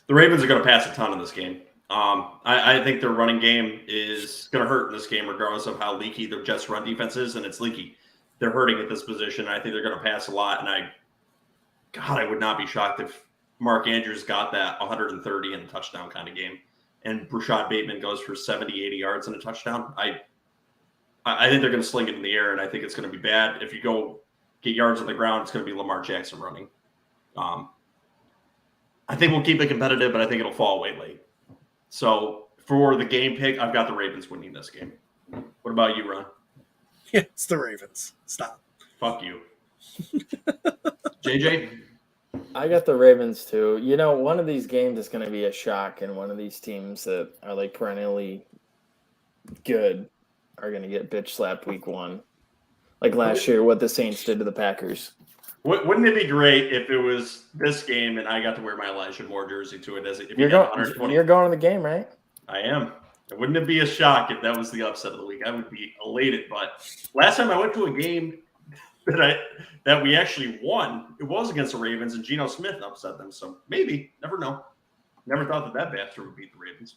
The Ravens are going to pass a ton in this game. I think their running game is going to hurt in this game, regardless of how leaky the Jets' run defense is, and it's leaky. They're hurting at this position. I think they're going to pass a lot, and I would not be shocked if Mark Andrews got that 130 and a touchdown kind of game, and Rashad Bateman goes for 70, 80 yards and a touchdown. I think they're going to sling it in the air, and I think it's going to be bad. If you go get yards on the ground, it's going to be Lamar Jackson running. I think we'll keep it competitive, but I think it'll fall away late. So for the game pick, I've got the Ravens winning this game. What about you, Ron? Yeah, it's the Ravens. Stop. Fuck you. JJ? I got the Ravens too. You know, one of these games is going to be a shock, and one of these teams that are like perennially good are going to get bitch slapped week 1. Like last year, what the Saints did to the Packers. Wouldn't it be great if it was this game and I got to wear my Elijah Moore jersey to it? You're going to the game, right? I am. Wouldn't it be a shock if that was the upset of the week? I would be elated. But last time I went to a game that we actually won, it was against the Ravens, and Geno Smith upset them. So maybe, never know. Never thought that bastard would beat the Ravens.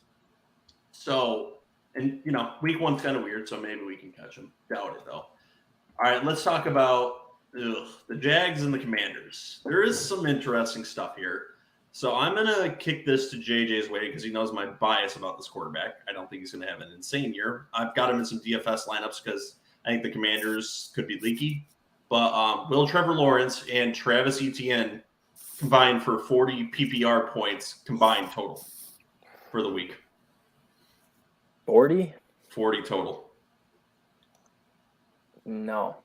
So, and week 1's kind of weird, so maybe we can catch them. Doubt it though. All right, let's talk about the Jags and the Commanders. There is some interesting stuff here. So I'm going to kick this to JJ's way because he knows my bias about this quarterback. I don't think he's going to have an insane year. I've got him in some DFS lineups because I think the Commanders could be leaky. But will Trevor Lawrence and Travis Etienne combined for 40 PPR points combined total for the week? 40? 40 total. No.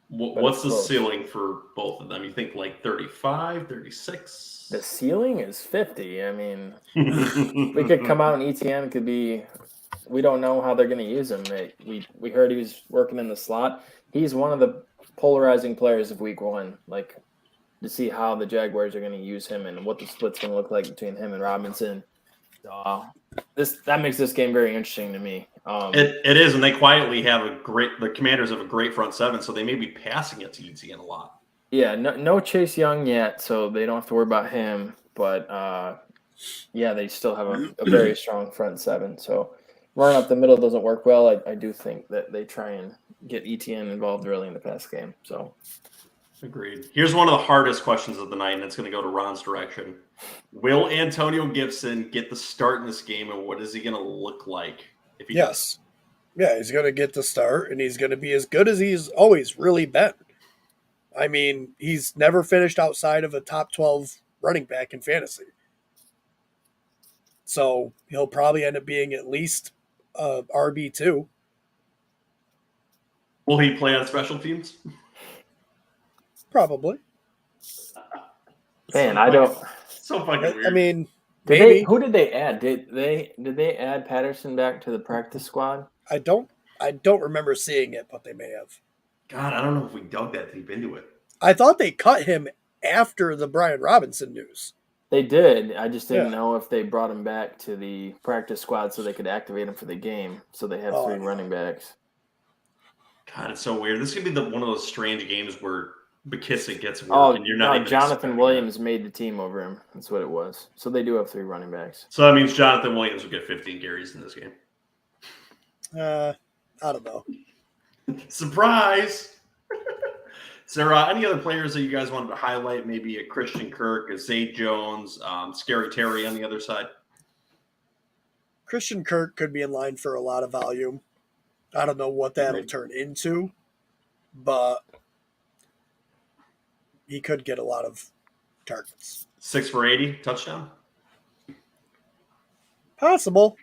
What's the ceiling for both of them? You think like 35, 36? The ceiling is 50. I mean, we could come out and ETN could be – we don't know how they're going to use him. We heard he was working in the slot. He's one of the polarizing players of week one, like to see how the Jaguars are going to use him and what the split's going to look like between him and Robinson. That makes this game very interesting to me. It is, and they quietly have the Commanders have a great front seven, so they may be passing it to ETN a lot. Yeah, no Chase Young yet, so they don't have to worry about him. But they still have a very strong front seven. So running up the middle doesn't work well. I do think that they try and get ETN involved early in the pass game. So agreed. Here's one of the hardest questions of the night, and it's going to go to Ron's direction. Will Antonio Gibson get the start in this game, and what is he going to look like if he does? Yeah, he's going to get the start, and he's going to be as good as he's always really been. I mean, he's never finished outside of a top 12 running back in fantasy. So he'll probably end up being at least RB2. Will he play on special teams? Probably. Man, I don't. So fucking weird. I mean, who did they add? Did they add Patterson back to the practice squad? I don't remember seeing it, but they may have. God, I don't know if we dug that deep into it. I thought they cut him after the Brian Robinson news. They did. I just didn't know if they brought him back to the practice squad so they could activate him for the game. So they have three running backs. God, it's so weird. This could be one of those strange games where McKissick gets work and you're not even Jonathan Williams made the team over him. That's what it was. So they do have three running backs. So that means Jonathan Williams will get 15 carries in this game. I don't know. Surprise! Is there any other players that you guys wanted to highlight? Maybe a Christian Kirk, a Zay Jones, Scary Terry on the other side? Christian Kirk could be in line for a lot of volume. I don't know what that'll turn into, but he could get a lot of targets. 6 for 80, touchdown? Possible.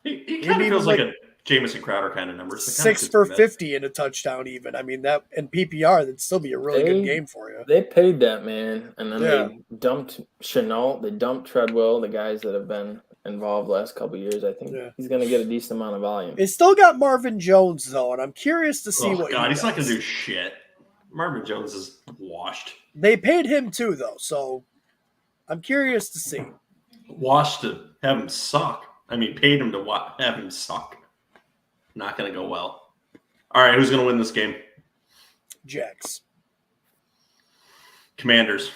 He kind of feels like a Jamison Crowder kind of number. 6 for 50 and a touchdown even. I mean, that in PPR, that'd still be a really good game for you. They paid that man, and then they dumped Chenault, they dumped Treadwell, the guys that have been involved the last couple of years. I think he's going to get a decent amount of volume. It's still got Marvin Jones, though, and I'm curious to see what he's not going to do shit. Marvin Jones is washed. They paid him too, though, so I'm curious to see. Washed to have him suck. I mean, paid him to have him suck. Not going to go well. All right, who's going to win this game? Jags. Commanders.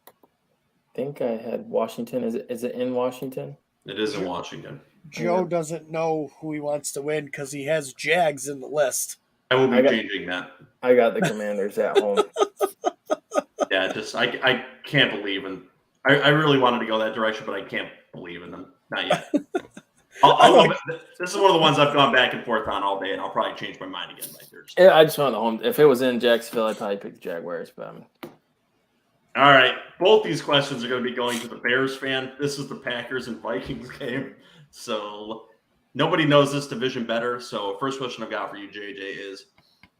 I think I had Washington. Is it in Washington? It is in Washington. Joe doesn't know who he wants to win because he has Jags in the list. I will be changing that. I got the Commanders at home. Yeah, I can't believe in. I really wanted to go that direction, but I can't believe in them. Not yet. This is one of the ones I've gone back and forth on all day, and I'll probably change my mind again by Thursday. Yeah, I just want the home. If it was in Jacksonville, I'd probably pick the Jaguars. But all right, both these questions are going to be going to the Bears fan. This is the Packers and Vikings game, so nobody knows this division better. So first question I've got for you, JJ, is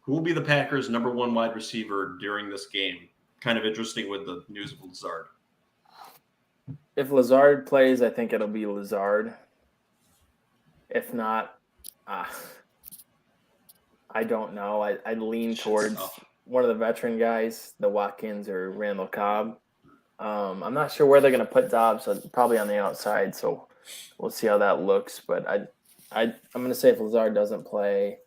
who will be the Packers' number one wide receiver during this game? Kind of interesting with the news of Lazard. If Lazard plays, I think it'll be Lazard. If not, I don't know. I lean towards one of the veteran guys, the Watkins or Randall Cobb. I'm not sure where they're going to put Dobbs, probably on the outside, so we'll see how that looks. But I'm going to say if Lazard doesn't play,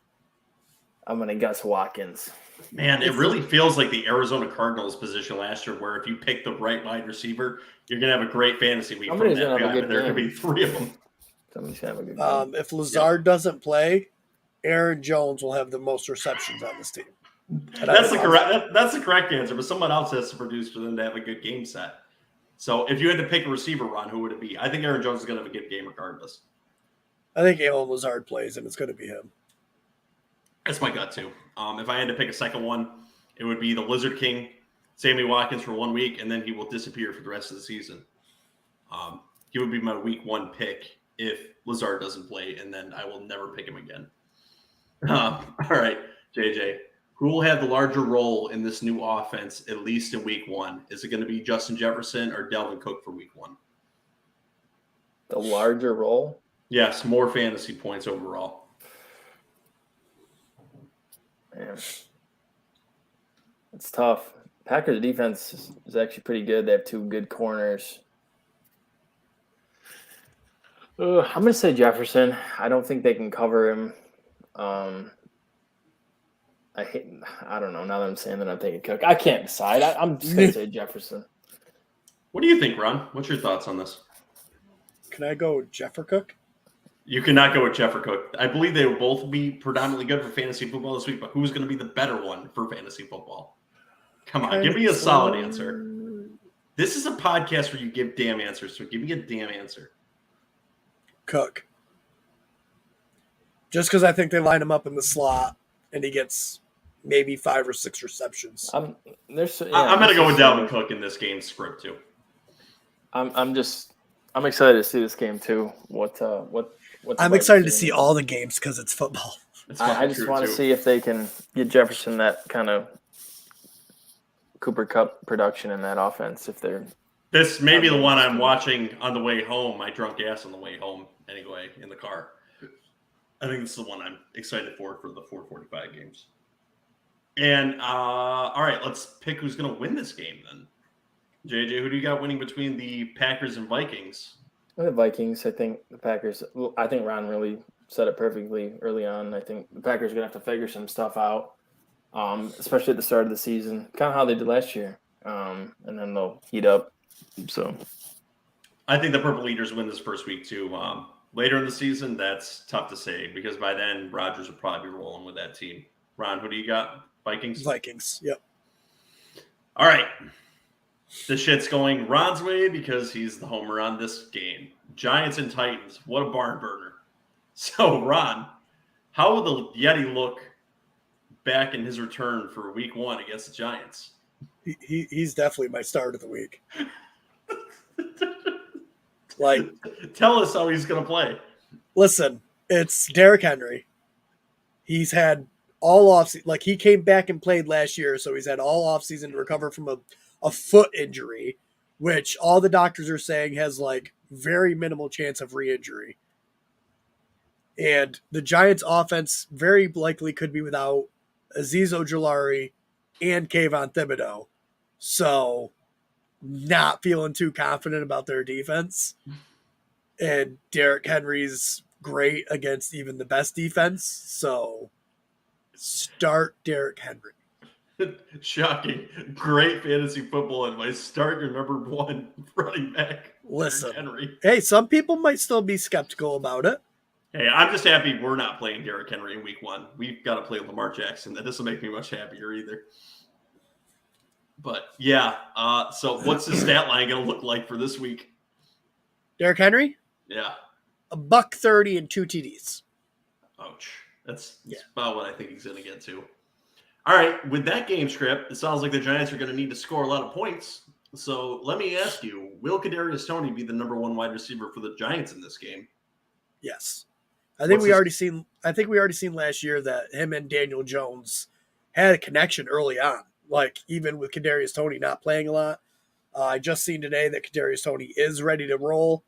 I'm going to guess Watkins. Man, it really feels like the Arizona Cardinals position last year where if you pick the right wide receiver, you're going to have a great fantasy week from that guy, but there could be 3 of them. Somebody's going to have a good game. If Lazard doesn't play, Aaron Jones will have the most receptions on this team. That's the correct answer, but someone else has to produce for them to have a good game set. So if you had to pick a receiver, Ron, who would it be? I think Aaron Jones is going to have a good game regardless. I think Allen Lazard plays, and it's going to be him. That's my gut, too. If I had to pick a second one, it would be the Lizard King, Sammy Watkins for 1 week, and then he will disappear for the rest of the season. He would be my week 1 pick if Lazard doesn't play, and then I will never pick him again. All right, JJ. Who will have the larger role in this new offense, at least in week 1? Is it going to be Justin Jefferson or Dalvin Cook for week 1? The larger role? Yes, more fantasy points overall. Man. It's tough. Packers defense is actually pretty good. They have 2 good corners. I'm going to say Jefferson. I don't think they can cover him. I don't know. Now that I'm saying that, I'm taking Cook. I can't decide. I'm just going to say Jefferson. What do you think, Ron? What's your thoughts on this? Can I go Jeffer Cook? You cannot go with Jeff or Cook. I believe they will both be predominantly good for fantasy football this week, but who's going to be the better one for fantasy football? Come on, give me a solid answer. This is a podcast where you give damn answers, so give me a damn answer. Cook. Just because I think they line him up in the slot and he gets maybe 5 or 6 receptions. I'm going to go with Dalvin Cook in this game script too. I'm excited to see this game too. I'm excited to see all the games because it's football. I just want to see if they can get Jefferson that kind of Cooper Kupp production in that offense. If they're this may be the one I'm watching on the way home. I drunk gas on the way home anyway in the car. I think this is the one I'm excited for the 4:45 games. And all right, let's pick who's going to win this game then. JJ, who do you got winning between the Packers and Vikings? The Vikings. I think the Packers. I think Ron really said it perfectly early on. I think the Packers are going to have to figure some stuff out, especially at the start of the season, kind of how they did last year, and then they'll heat up. So, I think the Purple Eaters win this first week too. Later in the season, that's tough to say because by then Rodgers will probably be rolling with that team. Ron, who do you got? Vikings? Vikings, yep. All right. The shit's going Ron's way because he's the homer on this game. Giants and Titans. What a barn burner. So, Ron, how will the Yeti look back in his return for week 1 against the Giants? He's definitely my start of the week. Tell us how he's going to play. Listen, it's Derrick Henry. He's had all offseason. He came back and played last year, so he's had all offseason to recover from a foot injury, which all the doctors are saying has very minimal chance of re-injury. And the Giants offense very likely could be without Azeez Ojulari and Kayvon Thibodeau. So not feeling too confident about their defense. And Derrick Henry's great against even the best defense. So start Derrick Henry. Shocking. Great fantasy football advice. Start your number 1 running back. Listen, Henry. Hey, some people might still be skeptical about it. Hey, I'm just happy we're not playing Derrick Henry in week 1. We've got to play Lamar Jackson. That doesn't make me much happier either. But yeah, so what's the stat line going to look like for this week? Derrick Henry? Yeah. $130 and 2 TDs. Ouch. That's about what I think he's going to get to. All right, with that game script, it sounds like the Giants are going to need to score a lot of points. So let me ask you, will Kadarius Toney be the number 1 wide receiver for the Giants in this game? Yes. I think we already seen last year that him and Daniel Jones had a connection early on. Even with Kadarius Toney not playing a lot. I just seen today that Kadarius Toney is ready to roll,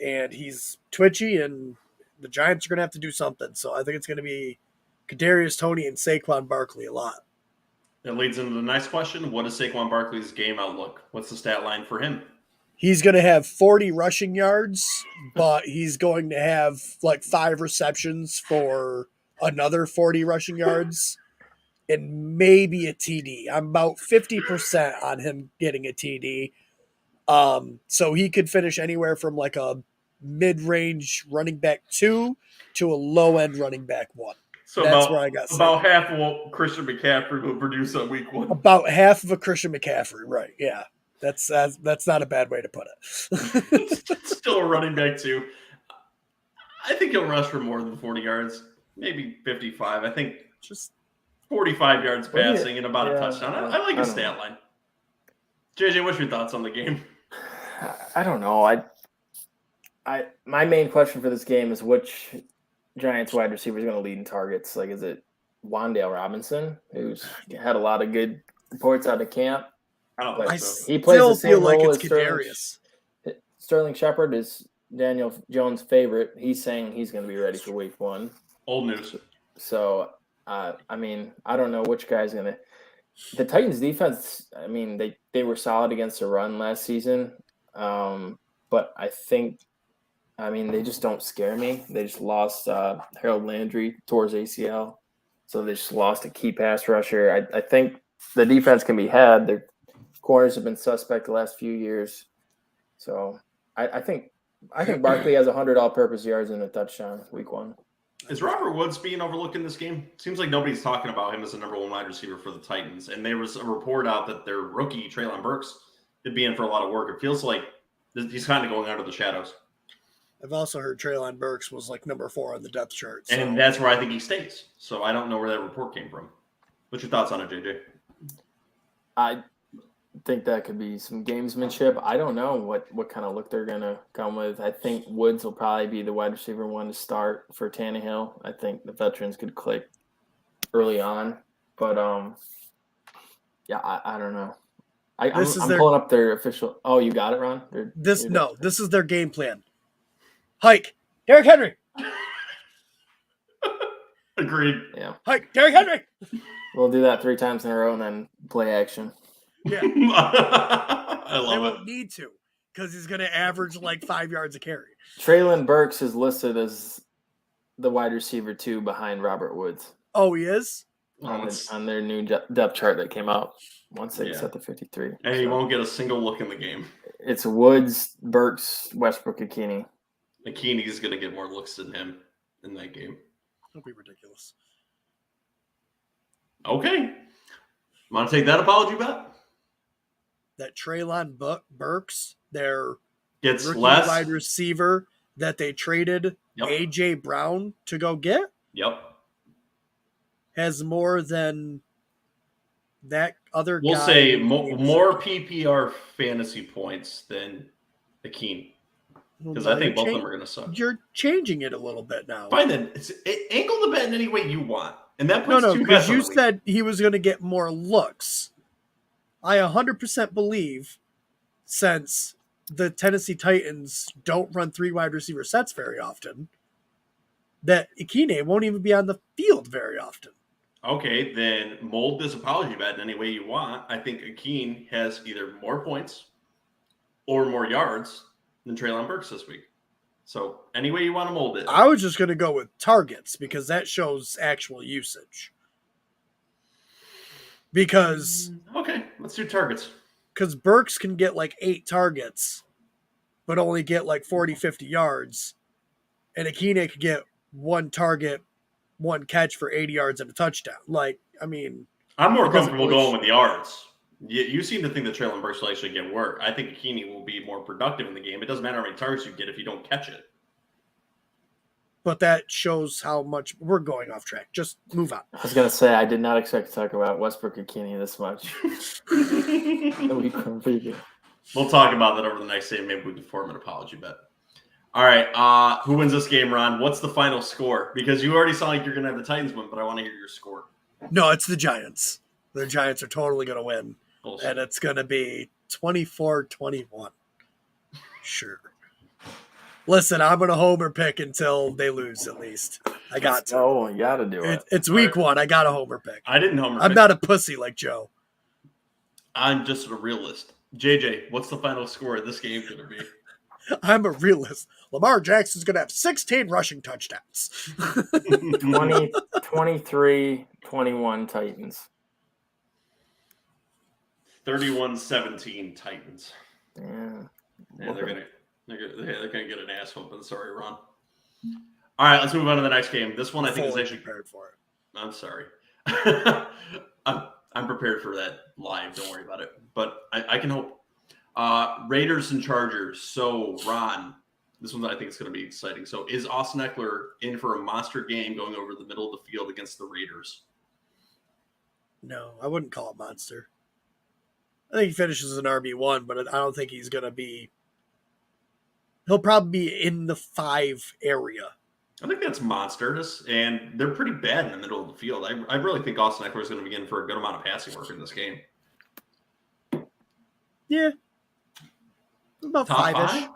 and he's twitchy, and the Giants are going to have to do something. So I think it's going to be Kadarius Toney and Saquon Barkley a lot. That leads into the next question. What is Saquon Barkley's game outlook? What's the stat line for him? He's going to have 40 rushing yards, but he's going to have 5 receptions for another 40 rushing yards and maybe a TD. I'm about 50% on him getting a TD. So he could finish anywhere from a mid-range running back 2 to a low-end running back 1. So that's where I got about half of what Christian McCaffrey will produce on week 1. About half of a Christian McCaffrey, right? Yeah. That's not a bad way to put it. Still a running back too. I think he'll rush for more than 40 yards, maybe 55. I think Just 45 yards passing and about a touchdown. I like his stat know. line. JJ, what's your thoughts on the game? I don't know. My main question for this game is which Giants wide receiver is going to lead in targets. Like, is it Wan'Dale Robinson, who's had a lot of good reports out of camp? I don't But think so. he plays still the same feel like role it's as Kadarius. Sterling Shepard is Daniel Jones' favorite. He's saying he's going to be ready for Week 1. Old news. So, I mean, I don't know which guy's going to. The Titans' defense, I mean, they were solid against the run last season, but I think, I mean, they just don't scare me. They just lost Harold Landry towards ACL, so they just lost a key pass rusher. I think the defense can be had. Their corners have been suspect the last few years, so I think Barkley has 100 all-purpose yards and a touchdown Week 1. Is Robert Woods being overlooked in this game? Seems like nobody's talking about him as the number one wide receiver for the Titans. And there was a report out that their rookie, Treylon Burks, could be in for a lot of work. It feels like he's kind of going under the shadows. I've also heard Treylon Burks was like number 4 on the depth chart. So. And that's where I think he stays. So I don't know where that report came from. What's your thoughts on it, JJ? I think that could be some gamesmanship. I don't know what kind of look they're going to come with. I think Woods will probably be the wide receiver one to start for Tannehill. I think the veterans could click early on. But, yeah, I don't know. I'm pulling up their official – oh, you got it, Ron? This is their game plan. Hike, Derrick Henry. Agreed. Yeah. Hike, Derrick Henry. We'll do that 3 times in a row and then play action. Yeah. I love they it. won't need to because he's going to average like 5 yards a carry. Treylon Burks is listed as the wide receiver 2 behind Robert Woods. Oh, he is? On their new depth chart that came out once they set the 53. And he won't get a single look in the game. It's Woods, Burks, Westbrook, Akini. Akini's going to get more looks than him in that game. Don't be ridiculous. Okay. Want to take that apology bet? That Treylon Burks, their Gets rookie less wide receiver that they traded A.J. Brown to go get, has more than that other guy. We'll say more PPR fantasy points than Akini. Because I think both of them are going to suck. You're changing it a little bit now. Fine then. Angle the bet in any way you want. And that puts no, because you said he was going to get more looks. I 100% believe, since the Tennessee Titans don't run 3 wide receiver sets very often, that Akine won't even be on the field very often. Okay, then mold this apology bet in any way you want. I think Akine has either more points or more yards than Treylon Burks this week. So any way you want to mold it. I was just going to go with targets because that shows actual usage. Because okay, let's do targets. Because Burks can get like 8 targets, but only get like 40, 50 yards. And Akine could get 1 target, 1 catch for 80 yards and a touchdown. Like, I mean, I'm more comfortable going with the yards. You seem to think that Treylon Burks will actually get work. I think Akine will be more productive in the game. It doesn't matter how many targets you get if you don't catch it. But that shows how much we're going off track. Just move on. I was going to say, I did not expect to talk about Westbrook Akini this much. We'll talk about that over the next day. Maybe we can form an apology bet. All right. Who wins this game, Ron? What's the final score? Because you already sound like you're going to have the Titans win, but I want to hear your score. No, it's the Giants. The Giants are totally going to win. Bullshit. And it's going to be 24-21. Sure. Listen, I'm going to homer pick until they lose, at least. I got to. Oh, you got to do it. It's week 1. I got a homer pick. I didn't homer pick. I'm not a pussy like Joe. I'm just a realist. JJ, what's the final score of this game going to be? I'm a realist. Lamar Jackson's going to have 16 rushing touchdowns. 23-21 Titans. 31-17 Titans. Yeah, they're gonna get an ass whooping. Sorry, Ron. All right, let's move on to the next game. This one I think is actually prepared for it. I'm sorry. I'm prepared for that live. Don't worry about it. But I can hope. Raiders and Chargers. So, Ron, this one I think is going to be exciting. So, is Austin Eckler in for a monster game going over the middle of the field against the Raiders? No, I wouldn't call it monster. I think he finishes as an RB1, but I don't think he's going to be. He'll probably be in the 5 area. I think that's monstrous, and they're pretty bad in the middle of the field. I really think Austin Eckler is going to begin for a good amount of passing work in this game. Yeah. About Top 5-ish. 5?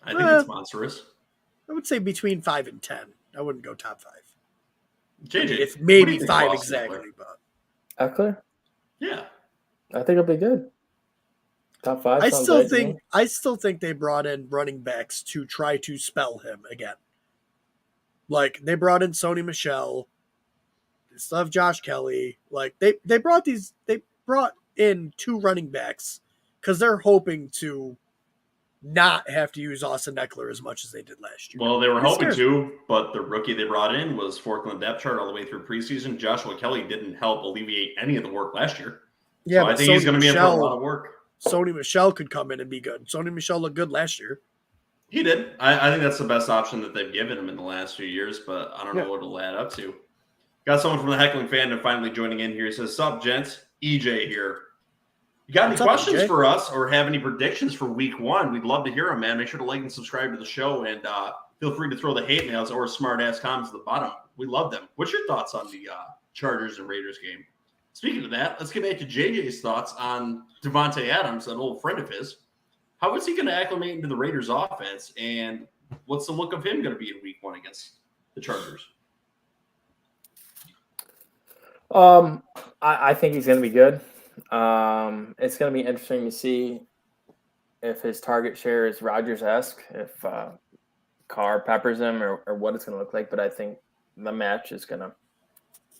I think it's monstrous. I would say between 5 and 10. I wouldn't go top 5. JJ, It's maybe what do you think 5 of Austin exactly, but Eckler? Yeah. I think it'll be good. Top 5. I sounds still right to think me. they brought in running backs to try to spell him again. Like they brought in Sony Michel. They still have Josh Kelly. Like they brought in 2 running backs because they're hoping to not have to use Austin Eckler as much as they did last year. Well, they were hoping to, but the rookie they brought in was fourth on the depth chart all the way through preseason. Joshua Kelly didn't help alleviate any of the work last year. Yeah, so I think he's going to be in for a lot of work. Sony Michel could come in and be good. Sony Michel looked good last year. He did. I think that's the best option that they've given him in the last few years, but I don't know what it'll add up to. Got someone from the Heckling Fandom finally joining in here. He says, "Sup, gents? EJ here. You got any questions for us or have any predictions for week 1? We'd love to hear them, man. Make sure to like and subscribe to the show, and feel free to throw the hate mails or smart-ass comments at the bottom. We love them. What's your thoughts on the Chargers and Raiders game? Speaking of that, let's get back to JJ's thoughts on Davante Adams, an old friend of his. How is he going to acclimate into the Raiders offense, and what's the look of him going to be in week 1 against the Chargers?" I think he's going to be good. It's going to be interesting to see if his target share is Rodgers-esque, if Carr peppers him, or what it's going to look like. But I think the match is going to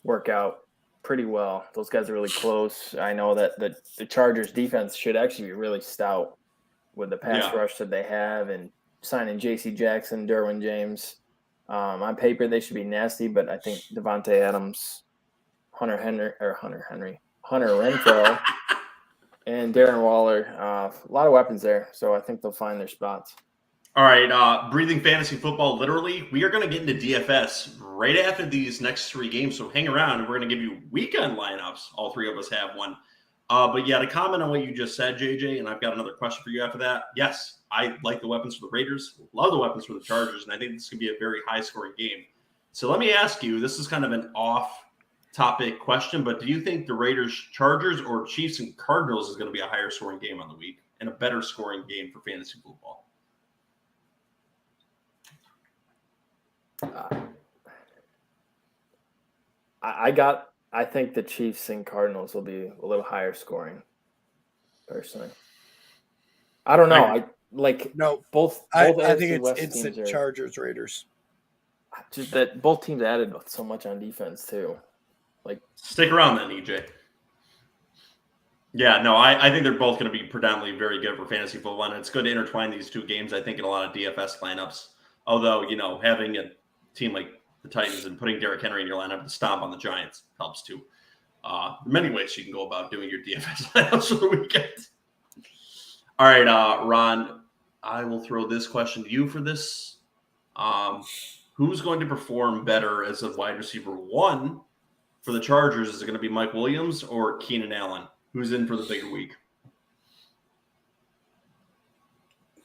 work out pretty well. Those guys are really close. I know that the Chargers defense should actually be really stout with the pass rush that they have, and signing J.C. Jackson, Derwin James. On paper, they should be nasty, but I think Davante Adams, Hunter Renfrow, and Darren Waller, a lot of weapons there, so I think they'll find their spots. All right, breathing fantasy football, literally, we are going to get into DFS right after these next 3 games, so hang around, and we're going to give you weekend lineups. All 3 of us have one. But yeah, to comment on what you just said, JJ, and I've got another question for you after that. Yes, I like the weapons for the Raiders, love the weapons for the Chargers, and I think this could be a very high-scoring game. So let me ask you, this is kind of an off-topic question, but do you think the Raiders, Chargers, or Chiefs and Cardinals is going to be a higher-scoring game on the week and a better scoring game for fantasy football? I think the Chiefs and Cardinals will be a little higher scoring, personally. I don't know. Both I AFC think it's West instant teams Chargers Raiders. just that both teams added so much on defense too. Stick around then, EJ. Yeah, no, I think they're both going to be predominantly very good for fantasy football, and it's good to intertwine these 2 games, I think, in a lot of DFS lineups. Although, having a team like the Titans and putting Derrick Henry in your lineup to stomp on the Giants helps too. Many ways you can go about doing your DFS lineups for the weekend. All right, Ron, I will throw this question to you for this. Who's going to perform better as a wide receiver 1 for the Chargers? Is it going to be Mike Williams or Keenan Allen? Who's in for the bigger week?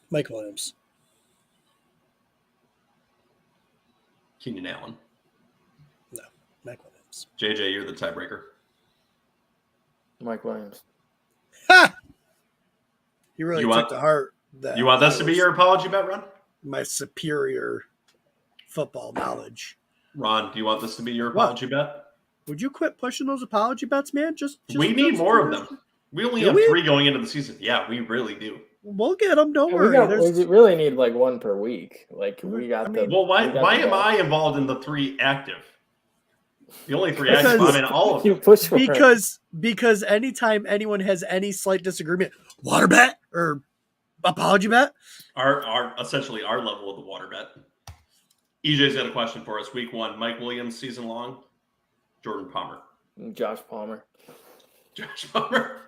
Mike Williams. Keenan Allen. No, Mike Williams. JJ, you're the tiebreaker. Mike Williams. Ha! He really took to heart that. You want this to be your apology bet, Ron? My superior football knowledge. Ron, do you want this to be your apology bet? Would you quit pushing those apology bets, man? Just we need more of them. We only have 3 going into the season. Yeah, we really do. We'll get them. Don't worry. We really need 1 per week. We got Well, why am I involved in the 3 active? The only 3 active. I mean, all of them. You push for because anytime anyone has any slight disagreement, water bet or apology bet, our essentially our level of the water bet. EJ's got a question for us. Week 1, Mike Williams season long, Jordan Palmer, Josh Palmer. Josh Palmer.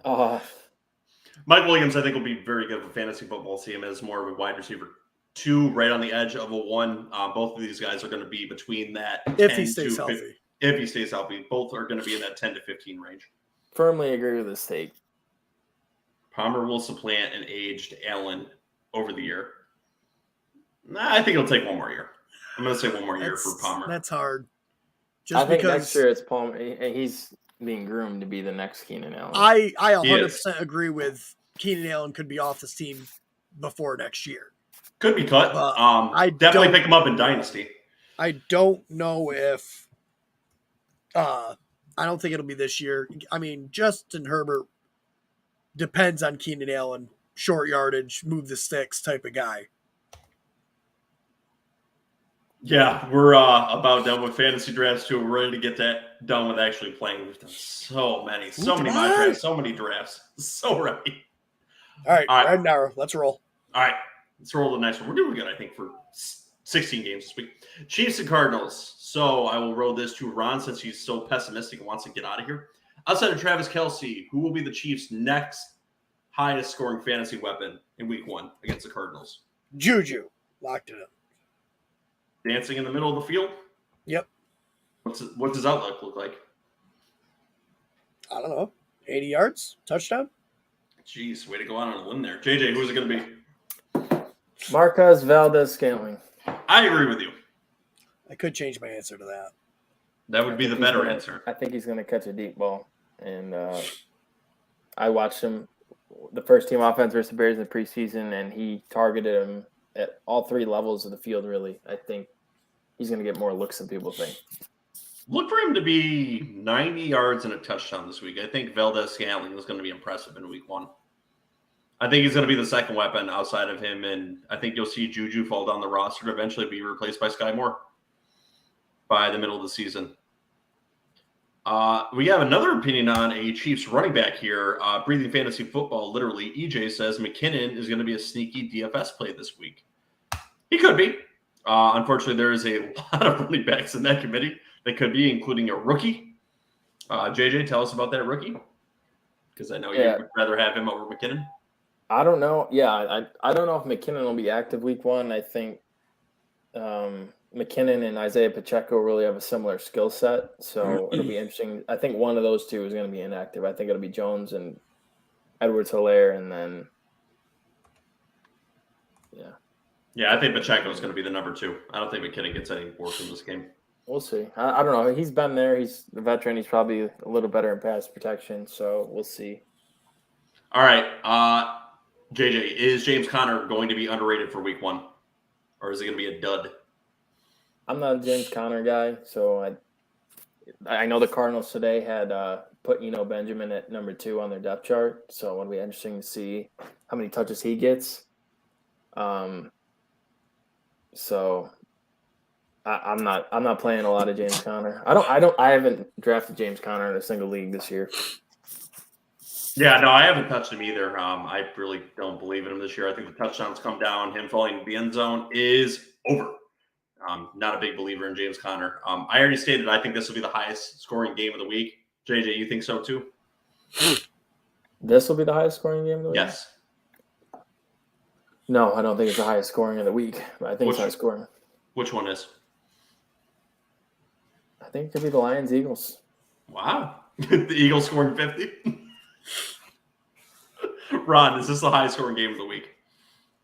Mike Williams, I think, will be very good for fantasy football. See him as more of a wide receiver 2, right on the edge of a 1. Both of these guys are going to be between that. If he stays healthy. If he stays healthy, both are going to be in that 10 to 15 range. Firmly agree with this take. Palmer will supplant an aged Allen over the year. I think it'll take one more year. I'm going to say one more year for Palmer. That's hard. I think next year it's Palmer, and he's being groomed to be the next Keenan Allen. I 100% agree with Keenan Allen could be off this team before next year. Could be cut. I definitely pick him up in Dynasty. I don't know if I don't think it'll be this year. I mean, Justin Herbert depends on Keenan Allen, short yardage, move the sticks type of guy. Yeah, we're about done with fantasy drafts too. We're ready to get that done with actually playing. We've done so many mock drafts, so many drafts. So ready. All right. Right now, let's roll. All right, let's roll the next one. We're doing good, I think, for 16 games this week. Chiefs and Cardinals. So I will roll this to Ron since he's so pessimistic and wants to get out of here. Outside of Travis Kelce, who will be the Chiefs' next highest scoring fantasy weapon in week 1 against the Cardinals? Juju. Locked it up. Dancing in the middle of the field? Yep. What does outlook look like? I don't know. 80 yards? Touchdown? Jeez, way to go out on a limb there. JJ, who's it going to be? Marquez Valdez-Scantling. I agree with you. I could change my answer to that. That would be the better answer. I think he's going to catch a deep ball. And I watched him, the first team offense versus the Bears in the preseason, and he targeted him at all 3 levels of the field, really. I think he's going to get more looks than people think. Look for him to be 90 yards and a touchdown this week. I think Valdez-Scantling is going to be impressive in week 1. I think he's going to be the second weapon outside of him, and I think you'll see Juju fall down the roster to eventually be replaced by Sky Moore by the middle of the season. We have another opinion on a Chiefs running back here. Breathing Fantasy Football, literally. EJ says McKinnon is going to be a sneaky DFS play this week. He could be. Unfortunately, there is a lot of running backs in that committee that could be, including a rookie. JJ, tell us about that rookie. Because I know you would rather have him over McKinnon. I don't know. Yeah, I don't know if McKinnon will be active week 1. I think McKinnon and Isaiah Pacheco really have a similar skill set, so it'll be interesting. I think one of those two is going to be inactive. I think it'll be Jones and Edwards-Helaire, and then I think Pacheco is going to be the number 2. I don't think McKinnon gets any work in this game. We'll see. I don't know. He's been there. He's a veteran. He's probably a little better in pass protection, so we'll see. All right. JJ, is James Conner going to be underrated for week 1? Or is it going to be a dud? I'm not a James Conner guy, so I know the Cardinals today had put Benjamin at number 2 on their depth chart, so it'll be interesting to see how many touches he gets. So I'm not playing a lot of James Conner. I haven't drafted James Conner in a single league this year. Yeah, no, I haven't touched him either. I really don't believe in him this year. I think the touchdowns come down. Him falling into the end zone is over. Not a big believer in James Conner. I already stated I think this will be the highest scoring game of the week. JJ, you think so too? This will be the highest scoring game of the week? Yes. No, I don't think it's the highest scoring of the week. But I think it's high scoring. Which one is? I think it could be the Lions-Eagles. Wow. The Eagles scoring 50? Ron, is this the highest scoring game of the week?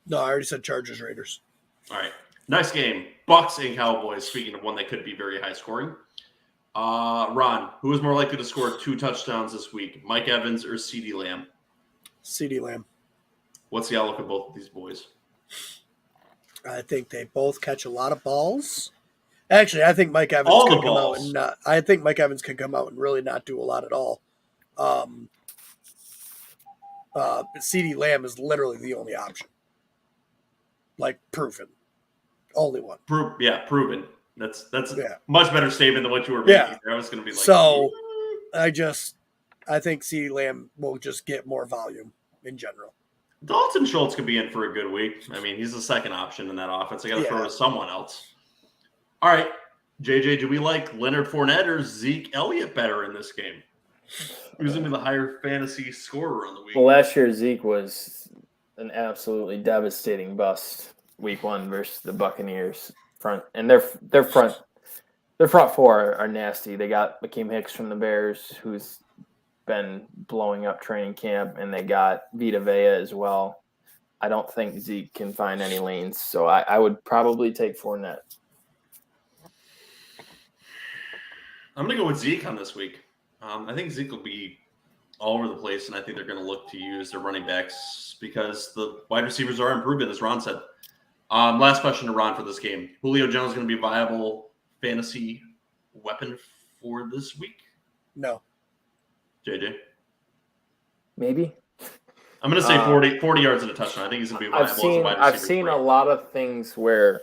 No, I already said Chargers-Raiders. All right. Next game, Bucks and Cowboys. Speaking of one that could be very high scoring. Ron, who is more likely to score 2 touchdowns this week, Mike Evans or CeeDee Lamb? CeeDee Lamb. What's the outlook of both of these boys? I think they both catch a lot of balls. Actually, I think Mike Evans could come out and not. I think Mike Evans could come out and really not do a lot at all. But CeeDee Lamb is literally the only option. Like proven. Only one. Proven. That's a much better statement than what you were making. I was going to be like. So, I think CeeDee Lamb will just get more volume in general. Dalton Schultz could be in for a good week. I mean, he's the second option in that offense. I got to throw to someone else. All right, JJ, do we like Leonard Fournette or Zeke Elliott better in this game? Who's going to be the higher fantasy scorer on the week? Well, last year Zeke was an absolutely devastating bust week 1 versus the Buccaneers front, and their front four are nasty. They got Akeem Hicks from the Bears, who's been blowing up training camp, and they got Vita Vea as well. I don't think Zeke can find any lanes, so I would probably take Fournette. I'm going to go with Zeke on this week. I think Zeke will be all over the place, and I think they're going to look to use their running backs because the wide receivers are improving, as Ron said. Last question to Ron for this game. Julio Jones is going to be a viable fantasy weapon for this week? No. JJ? Maybe. I'm going to say 40 yards and a touchdown. I think he's going to be viable as a wide receiver. I've seen a lot of things where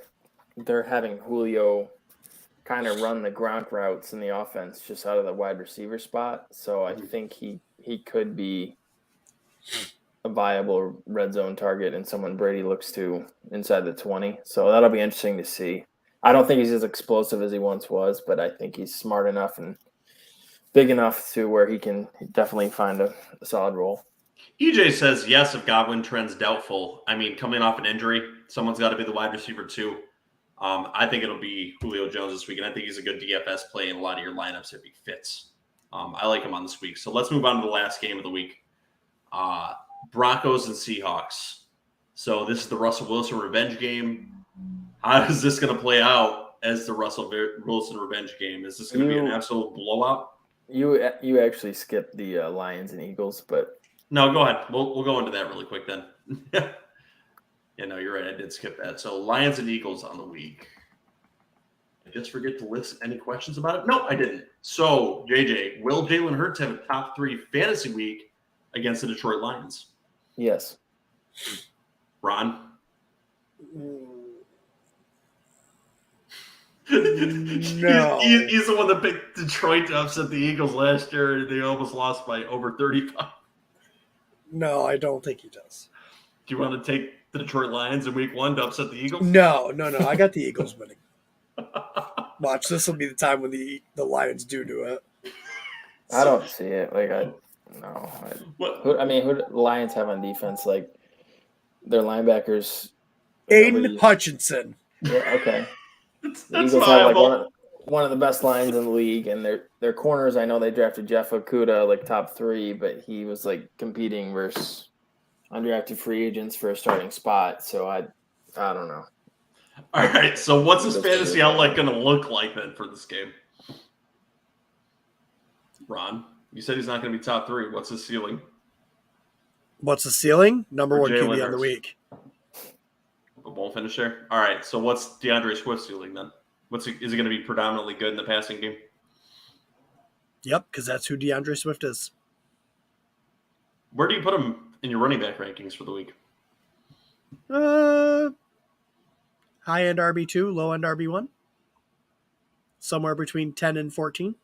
they're having Julio kind of run the Gronk routes in the offense just out of the wide receiver spot. So I think he could be a viable red zone target and someone Brady looks to inside the 20. So that'll be interesting to see. I don't think he's as explosive as he once was, but I think he's smart enough and big enough to where he can definitely find a solid role. EJ says yes if Godwin trends doubtful. I mean, coming off an injury, someone's got to be the wide receiver too. I think it'll be Julio Jones this week, and I think he's a good DFS play in a lot of your lineups if he fits. I like him on this week. So let's move on to the last game of the week. Broncos and Seahawks. So this is the Russell Wilson revenge game. How is this going to play out as the Russell Wilson revenge game? Is this going to be an absolute blowout? You actually skipped the Lions and Eagles, but no, go ahead. We'll go into that really quick then. Yeah, no, you're right. I did skip that. So Lions and Eagles on the week. I just forget to list any questions about it. No, I didn't. So, JJ, will Jalen Hurts have a top 3 fantasy week against the Detroit Lions? Yes. Ron? No. He's the one that picked Detroit to upset the Eagles last year. They almost lost by over 35. No, I don't think he does. Do you want to take the Detroit Lions in week 1 to upset the Eagles? No. I got the Eagles winning. Watch, this will be the time when the Lions do it. I don't see it. Who do the Lions have on defense? Like, their linebackers. Aiden Hutchinson. Yeah, okay. That's The Eagles viable. have one of the best lines in the league, and their corners. I know they drafted Jeff Okudah top 3, but he was competing versus undrafted free agents for a starting spot. So I don't know. All right. So what's his fantasy outlet going to look like then for this game? Ron, you said he's not going to be top 3. What's his ceiling? What's the ceiling? Number 1 Jalen QB on the Hurts. week. But won't finish there. All right. So what's DeAndre Swift's ceiling then? Is he going to be predominantly good in the passing game? Yep, because that's who DeAndre Swift is. Where do you put him in your running back rankings for the week? High end RB2, low end RB1. Somewhere between 10 and 14.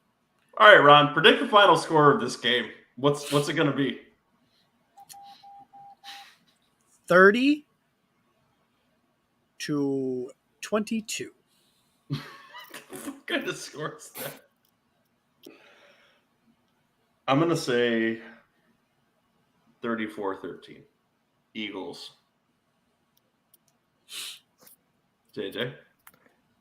All right, Ron. Predict the final score of this game. What's it going to be? 30 to 22. What kind of score is that? I'm going to say 34-13. Eagles. JJ?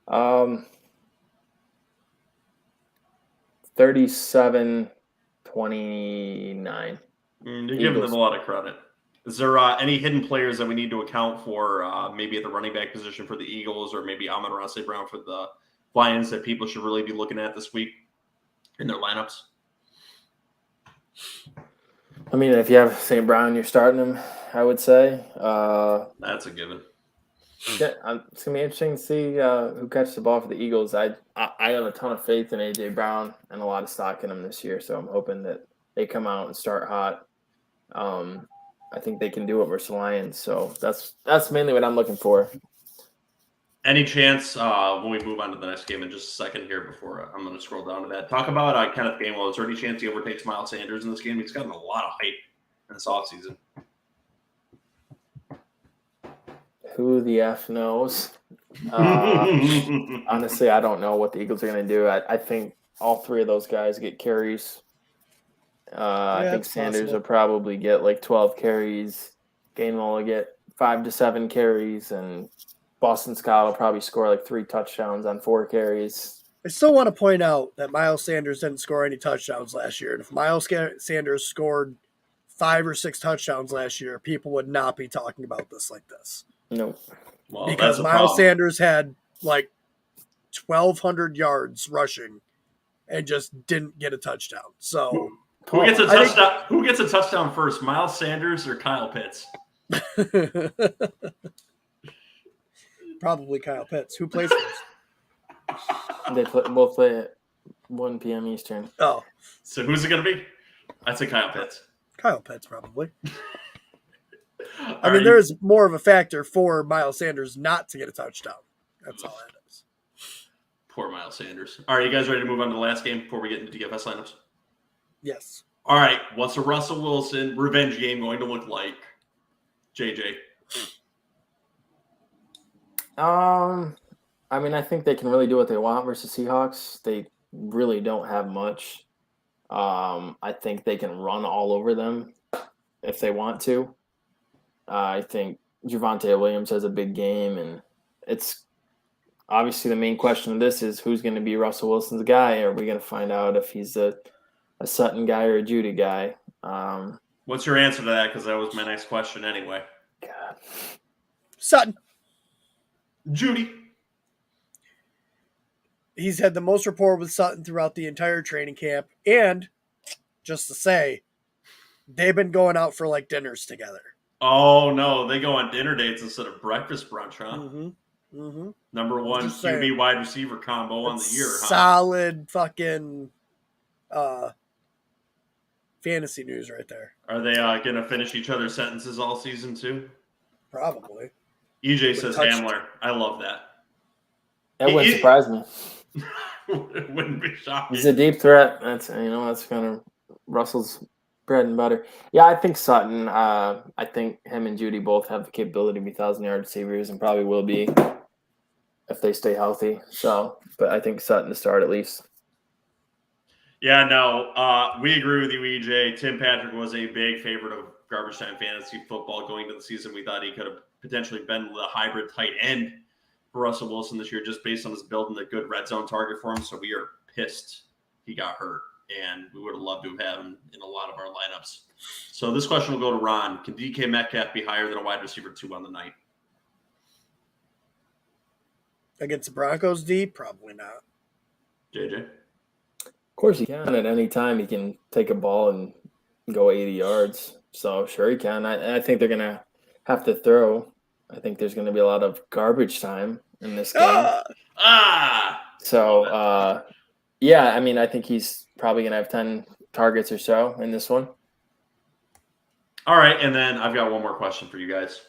37-29. You're giving them a lot of credit. Is there any hidden players that we need to account for, maybe at the running back position for the Eagles or maybe Amon-Ra St. Brown for the Lions that people should really be looking at this week in their lineups? I mean, if you have St. Brown, you're starting him, I would say. That's a given. Yeah, it's going to be interesting to see who catches the ball for the Eagles. I have a ton of faith in A.J. Brown and a lot of stock in him this year, so I'm hoping that they come out and start hot. I think they can do it versus the Lions, so that's mainly what I'm looking for. Any chance when we move on to the next game in just a second here before I'm going to scroll down to that, talk about Kenneth Gainwell. Is there any chance he overtakes Miles Sanders in this game? He's gotten a lot of hype in this offseason. Who the F knows? Honestly, I don't know what the Eagles are going to do. I think all 3 of those guys get carries. I think that's Sanders possible. will probably get like 12 carries. Gainwell will get 5 to 7 carries, and Boston Scott will probably score like 3 touchdowns on 4 carries. I still want to point out that Miles Sanders didn't score any touchdowns last year. And if Miles Sanders scored 5 or 6 touchdowns last year, people would not be talking about this like this. Nope. Well, Because that's a Miles problem. Sanders had like 1,200 yards rushing and just didn't get a touchdown. So Who gets a I think- touchdown? Who gets a touchdown first, Miles Sanders or Kyle Pitts? probably Kyle Pitts. Who plays first? They both play at 1 p.m. Eastern. Oh, So who's it going to be? I'd say Kyle Pitts. Kyle Pitts probably. All I mean, right, there is more of a factor for Miles Sanders not to get a touchdown. That's all that is. Poor Miles Sanders. All right, you guys ready to move on to the last game before we get into DFS lineups? Yes. All right, what's a Russell Wilson revenge game going to look like? JJ. I mean, I think they can really do what they want versus Seahawks. They really don't have much. I think they can run all over them if they want to. I think Javonte Williams has a big game, and it's obviously the main question of this is who's going to be Russell Wilson's guy. Are we going to find out if he's a Sutton guy or a Judy guy? What's your answer to that? Because that was my next question anyway. God. Sutton. Judy. He's had the most rapport with Sutton throughout the entire training camp. And just to say, they've been going out for like dinners together. Oh, no. They go on dinner dates instead of breakfast brunch, huh? Mm-hmm. Mm-hmm. Number one Just saying. QB wide receiver combo on the year, huh? Solid fucking fantasy news right there. Are they going to finish each other's sentences all season too? Probably. EJ says touched. Hamler. I love that. That wouldn't surprise me. It wouldn't be shocking. He's a deep threat. That's kind of Russell's bread and butter. Yeah, I think Sutton. I think him and Judy both have the capability to be 1,000-yard receivers and probably will be if they stay healthy. So, but I think Sutton to start at least. Yeah, no, we agree with you, EJ. Tim Patrick was a big favorite of Garbage Time Fantasy Football going into the season. We thought he could have potentially been the hybrid tight end for Russell Wilson this year just based on his building a good red zone target for him. So we are pissed he got hurt, and we would have loved to have had him in a lot of our lineups. So this question will go to Ron. Can DK Metcalf be higher than a wide receiver 2 on the night? Against the Broncos D? Probably not. JJ? Of course he can. At any time, he can take a ball and go 80 yards. So sure he can. I think they're gonna have to throw. I think there's gonna be a lot of garbage time in this game. So yeah, I mean, I think he's probably gonna have 10 targets or so in this one. All right, and then I've got one more question for you guys.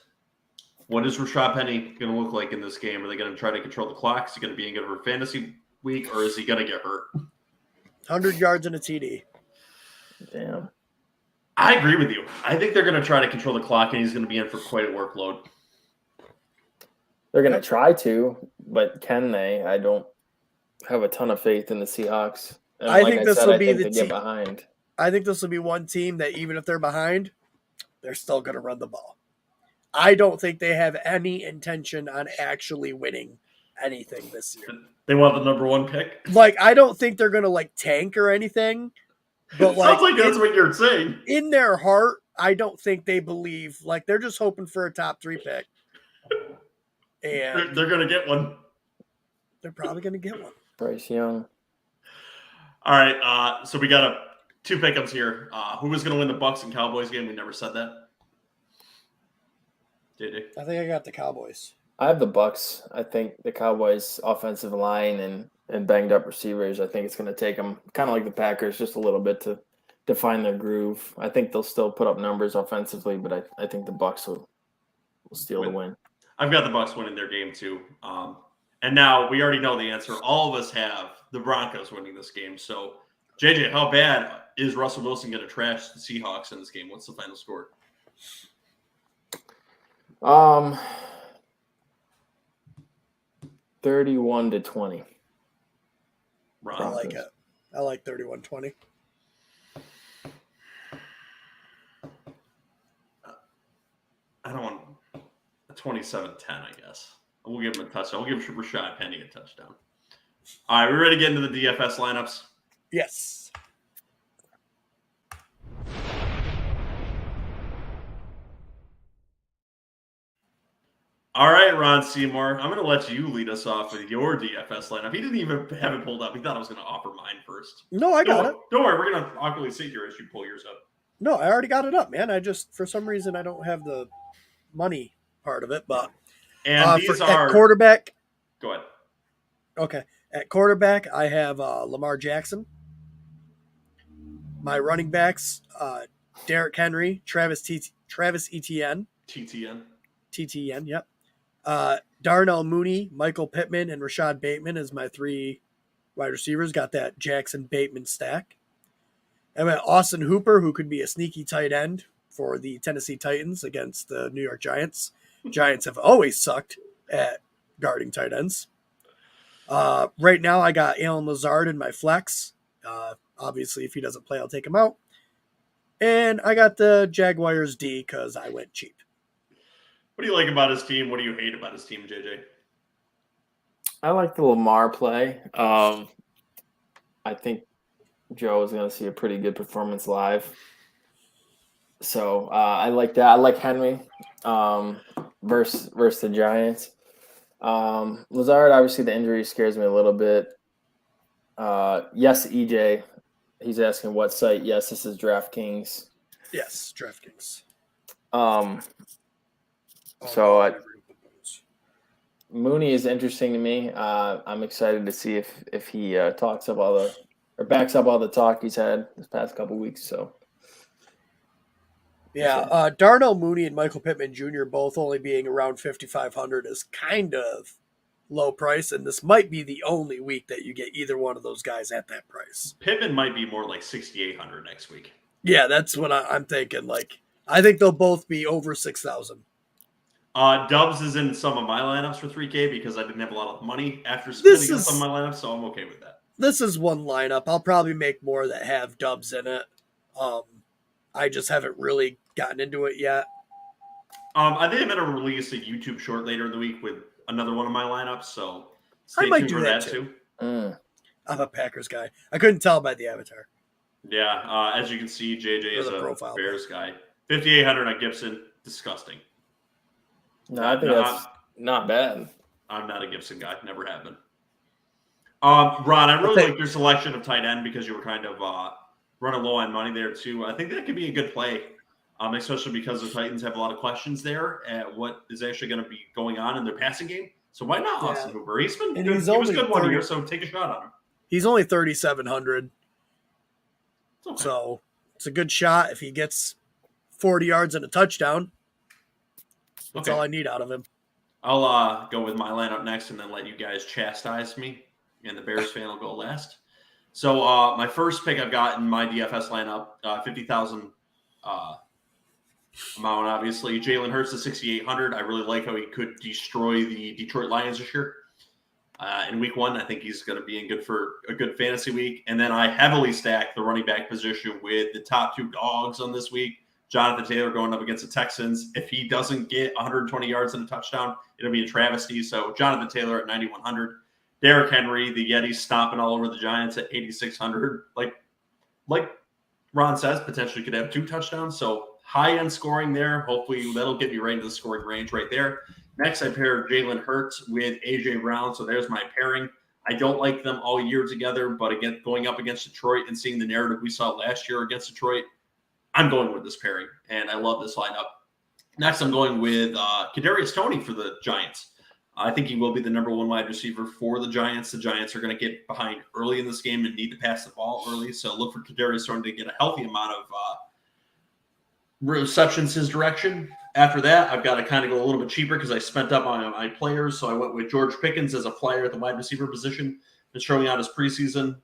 What is Rashad Penny going to look like in this game? Are they going to try to control the clock? Is he going to be in good for fantasy week, or is he going to get hurt? 100 yards and a TD. Damn. I agree with you. I think they're going to try to control the clock, and he's going to be in for quite a workload. They're gonna try to, but can they? I don't have a ton of faith in the Seahawks. And I think this will be I think the they get team. behind. I think this will be one team that even if they're behind, they're still going to run the ball. I don't think they have any intention on actually winning anything this year. They want the number 1 pick? Like, I don't think they're going to like tank or anything. But like, Sounds like that's what you're saying. in their heart, I don't think they believe. Like, they're just hoping for a top 3 pick. And They're going to get one. they're probably going to get one. Bryce Young. All right, so we got 2 pickups here. Who was going to win the Bucs and Cowboys game? We never said that. JJ? I think I got the Cowboys. I have the Bucks. I think the Cowboys' offensive line and banged up receivers. I think it's going to take them kind of like the Packers, just a little bit to find their groove. I think they'll still put up numbers offensively, but I think the Bucks will steal the win. I've got the Bucs winning their game too. And now we already know the answer. All of us have the Broncos winning this game. So, JJ, how bad is Russell Wilson going to trash the Seahawks in this game? What's the final score? 31-20. Ron? I like it. I like 31-20. 27-10, I guess. We'll give him a touchdown. We'll give Rashad Penny a touchdown. All right, we ready to get into the DFS lineups? Yes. All right, Ron Seymour, I'm going to let you lead us off with your DFS lineup. He didn't even have it pulled up. He thought I was going to offer mine first. No, I got it. Don't worry, we're going to awkwardly sit here as you pull yours up. No, I already got it up, man. I just, for some reason, I don't have the money part of it. But And these are... At quarterback. Go ahead. Okay. At quarterback, I have Lamar Jackson. My running backs, Derrick Henry, Travis Etienne. TTN, yep. Darnell Mooney, Michael Pittman, and Rashad Bateman as my 3 wide receivers. Got that Jackson-Bateman stack. I went Austin Hooper, who could be a sneaky tight end for the Tennessee Titans against the New York Giants. Giants have always sucked at guarding tight ends. Right now, I got Allen Lazard in my flex. Obviously, if he doesn't play, I'll take him out. And I got the Jaguars D because I went cheap. What do you like about his team? What do you hate about his team, JJ? I like the Lamar play. I think Joe is going to see a pretty good performance live. So I like that. I like Henry versus the Giants. Lazard, obviously the injury scares me a little bit. Yes, EJ. He's asking what site. Yes, this is DraftKings. Yes, DraftKings. So Mooney is interesting to me. I'm excited to see if he backs up all the talk he's had this past couple weeks. So yeah, Darnell Mooney and Michael Pittman Jr. both only being around 5,500 is kind of low price, and this might be the only week that you get either one of those guys at that price. Pittman might be more like 6,800 next week. Yeah, that's what I'm thinking. Like, I think they'll both be over 6,000. Dubs is in some of my lineups for 3K because I didn't have a lot of money after spending on some of my lineups, so I'm okay with that. This is one lineup. I'll probably make more that have Dubs in it. I just haven't really gotten into it yet. I think I'm going to release a YouTube short later in the week with another one of my lineups, so stay I might tuned do for that too. I'm a Packers guy. I couldn't tell by the avatar. Yeah, as you can see, JJ is a profile Bears guy. 5,800 on Gibson, disgusting. No, I think that's not bad. I'm not a Gibson guy. Never have been. Ron, I really like your selection of tight end because you were kind of running low on money there too. I think that could be a good play, especially because the Titans have a lot of questions there at what is actually going to be going on in their passing game. So why not Austin Hooper? He's been good. He was good 1 year, so take a shot on him. He's only 3,700. Okay. So it's a good shot if he gets 40 yards and a touchdown. That's all I need out of him. I'll go with my lineup next and then let you guys chastise me, and the Bears fan will go last. So my first pick I've got in my DFS lineup, 50,000 amount, obviously. Jalen Hurts is 6,800. I really like how he could destroy the Detroit Lions this year. In week 1, I think he's going to be for a good fantasy week. And then I heavily stacked the running back position with the top 2 dogs on this week. Jonathan Taylor going up against the Texans. If he doesn't get 120 yards and a touchdown, it'll be a travesty. So Jonathan Taylor at 9,100. Derrick Henry, the Yeti stomping all over the Giants at 8,600. Like Ron says, potentially could have 2 touchdowns. So high-end scoring there. Hopefully that'll get me right into the scoring range right there. Next, I paired Jalen Hurts with A.J. Brown. So there's my pairing. I don't like them all year together, but again, going up against Detroit and seeing the narrative we saw last year against Detroit, I'm going with this pairing, and I love this lineup. Next, I'm going with Kadarius Toney for the Giants. I think he will be the number 1 wide receiver for the Giants. The Giants are going to get behind early in this game and need to pass the ball early, so look for Kadarius Toney to get a healthy amount of receptions his direction. After that, I've got to kind of go a little bit cheaper because I spent up on my players, so I went with George Pickens as a flyer at the wide receiver position. Been showing out his preseason.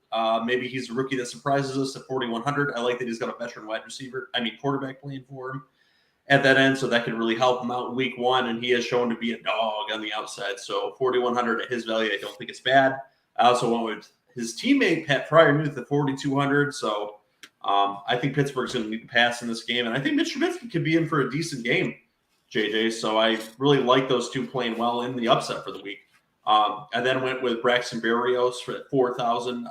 Maybe he's a rookie that surprises us at 4,100. I like that he's got a veteran quarterback playing for him at that end, so that could really help him out in week 1, and he has shown to be a dog on the outside. So 4,100 at his value, I don't think it's bad. I also went with his teammate, Pat Fryermuth, at 4,200. So I think Pittsburgh's going to need to pass in this game, and I think Mitch Trubisky could be in for a decent game. JJ. So I really like those two playing well in the upset for the week. I then went with Braxton Berrios for 4,000.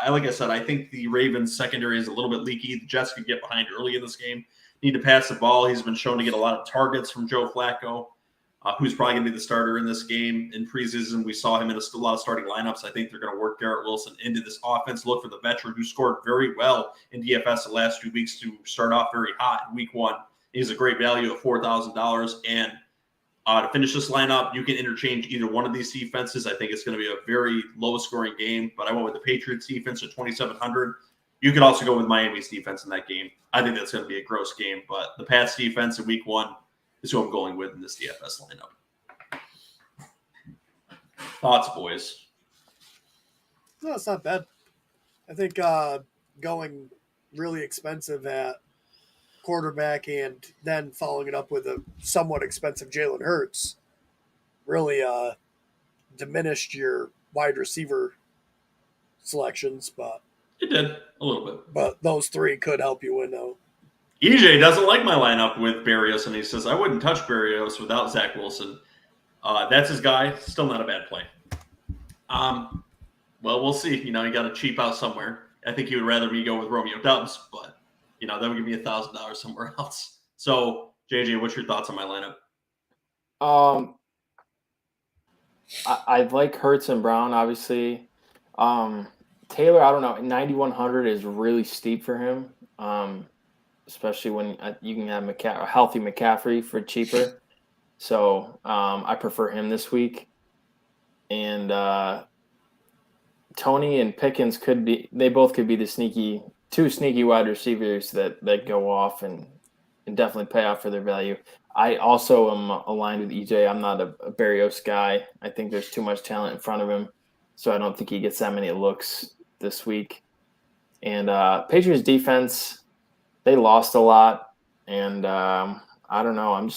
Like I said, I think the Ravens secondary is a little bit leaky. The Jets could get behind early in this game. Need to pass the ball. He's been shown to get a lot of targets from Joe Flacco, who's probably going to be the starter in this game. In preseason, we saw him in a lot of starting lineups. I think they're going to work Garrett Wilson into this offense. Look for the veteran who scored very well in DFS the last 2 weeks to start off very hot in week one. He's a great value at $4,000. And to finish this lineup, you can interchange either one of these defenses. I think it's going to be a very low-scoring game, but I went with the Patriots defense at 2,700. You could also go with Miami's defense in that game. I think that's going to be a gross game, but the Pats defense in week one is who I'm going with in this DFS lineup. Thoughts, boys? No, it's not bad. I think going really expensive at quarterback and then following it up with a somewhat expensive Jalen Hurts really diminished your wide receiver selections, but It did a little bit. But those three could help you win though. EJ doesn't like my lineup with Berrios, and he says, I wouldn't touch Berrios without Zach Wilson. That's his guy. Still not a bad play. Well, we'll see. You got to cheap out somewhere. I think he would rather me go with Romeo Doubs, but, that would give me $1,000 somewhere else. So, JJ, what's your thoughts on my lineup? I like Hurts and Brown, obviously. Taylor, I don't know. 9,100 is really steep for him, especially when you can have a healthy McCaffrey for cheaper. So I prefer him this week. And Tony and Pickens both could be the two sneaky wide receivers that go off and definitely pay off for their value. I also am aligned with EJ. I'm not a Berrios guy. I think there's too much talent in front of him, so I don't think he gets that many looks this week. And Patriots defense, they lost a lot, and I don't know.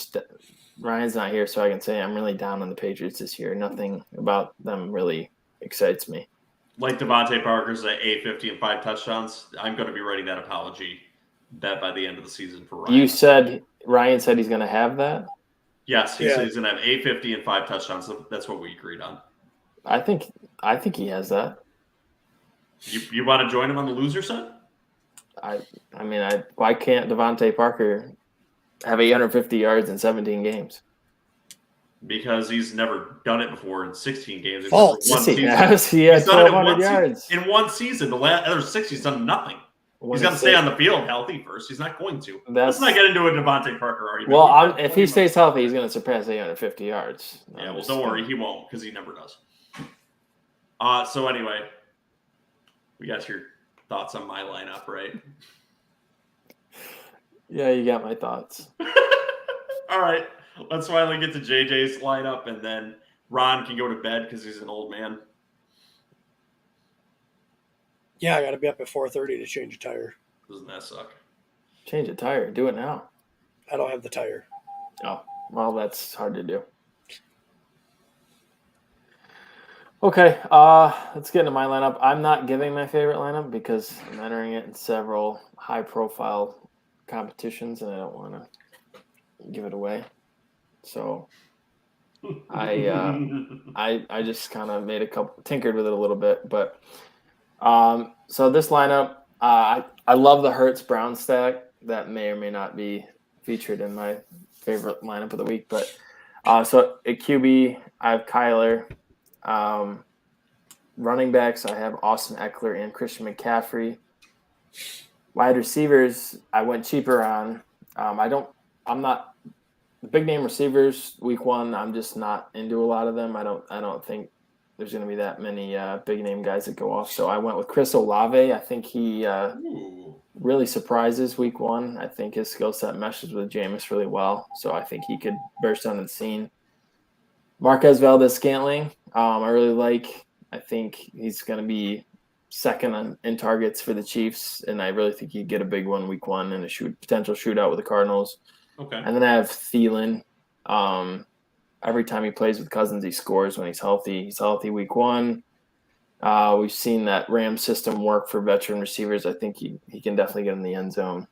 Ryan's not here, so I can say I'm really down on the Patriots this year. Nothing about them really excites me. Like Devontae Parker's at 850 and 5 touchdowns, I'm going to be writing that apology bet by the end of the season for Ryan. Ryan said he's going to have that? Yes, he said he's going to have 850 and 5 touchdowns. That's what we agreed on. I think he has that. You want to join him on the loser side? Why can't Devontae Parker have 850 yards in 17 games? Because he's never done it before in 16 games. False. He has 1,200 yards. In one season. The other 6, he's done nothing. He's got to stay on the field healthy first. He's not going to. Let's not get into a Devontae Parker argument. Well, if he stays healthy, he's going to surpass 850 yards. Yeah, well, don't worry. He won't because he never does. So anyway, we got your thoughts on my lineup, right? Yeah, you got my thoughts. All right. Let's finally get to JJ's lineup, and then Ron can go to bed because he's an old man. Yeah, I got to be up at 4:30 to change a tire. Doesn't that suck? Change a tire. Do it now. I don't have the tire. Oh, well, that's hard to do. Okay, let's get into my lineup. I'm not giving my favorite lineup because I'm entering it in several high-profile competitions, and I don't want to give it away. So I just kind of tinkered with it a little bit. But so this lineup, I love the Hurts Brown stack. That may or may not be featured in my favorite lineup of the week. But so at QB, I have Kyler. Running backs, I have Austin Eckler and Christian McCaffrey. Wide receivers, I went cheaper on. I'm not the big name receivers week one. I'm just not into a lot of them. I don't think there's going to be that many big name guys that go off. So I went with Chris Olave. I think he really surprises week one. I think his skill set meshes with Jameis really well. So I think he could burst onto the scene. Marquez Valdez-Scantling, I really like. I think he's going to be second in targets for the Chiefs, and I really think he'd get a big one week one and a potential shootout with the Cardinals. Okay. And then I have Thielen. Every time he plays with Cousins, he scores when he's healthy. He's healthy week one. We've seen that Rams system work for veteran receivers. I think he can definitely get in the end zone.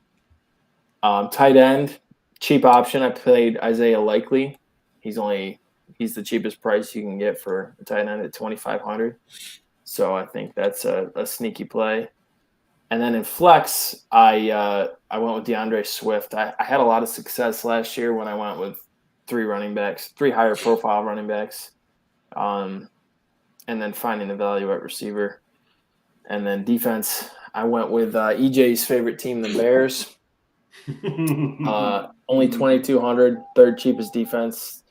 Tight end, cheap option, I played Isaiah Likely. He's the cheapest price you can get for a tight end at $2,500. So I think that's a sneaky play. And then in flex, I went with DeAndre Swift. I had a lot of success last year when I went with three higher profile running backs, and then finding the value at receiver. And then defense, I went with EJ's favorite team, the Bears. Only 2,200, third cheapest defense.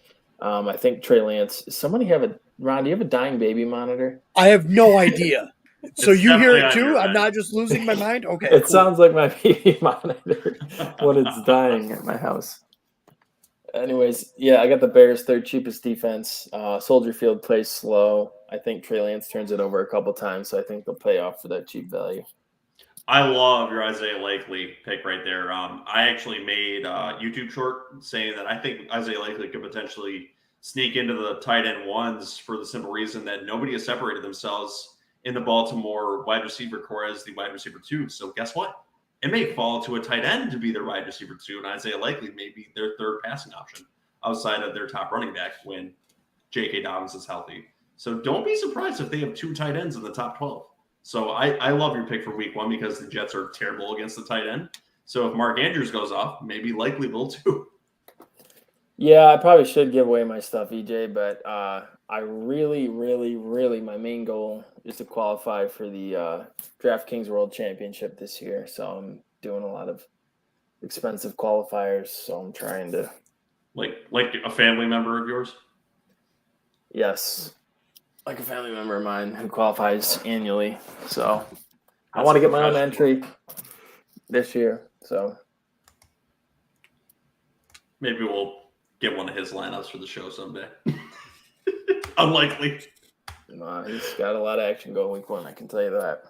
I think Trey Lance. Ron, do you have a dying baby monitor? I have no idea. So It's you hear definitely it on too? your I'm end. not just losing my mind? Okay. It cool. sounds like my baby monitor when it's dying at my house. Anyways, yeah, I got the Bears, third cheapest defense. Soldier Field plays slow. I think Trey Lance turns it over a couple times, so I think they'll pay off for that cheap value. I love your Isaiah Likely pick right there. I actually made a YouTube short saying that I think Isaiah Likely could potentially sneak into the tight end ones for the simple reason that nobody has separated themselves in the Baltimore wide receiver core as the wide receiver 2. So guess what? It may fall to a tight end to be their wide receiver 2, and Isaiah Likely may be their third passing option outside of their top running back when J.K. Dobbins is healthy. So don't be surprised if they have 2 tight ends in the top 12. So I love your pick for week 1 because the Jets are terrible against the tight end. So if Mark Andrews goes off, maybe Likely will too. Yeah, I probably should give away my stuff, EJ, but I really, my main goal is to qualify for the DraftKings World Championship this year. So I'm doing a lot of expensive qualifiers. So I'm trying to. Like a family member of yours? Yes. Like a family member of mine who qualifies annually. So I want to get my own entry this year. So maybe we'll get one of his lineups for the show someday. Unlikely. He's got a lot of action going week 1, I can tell you that.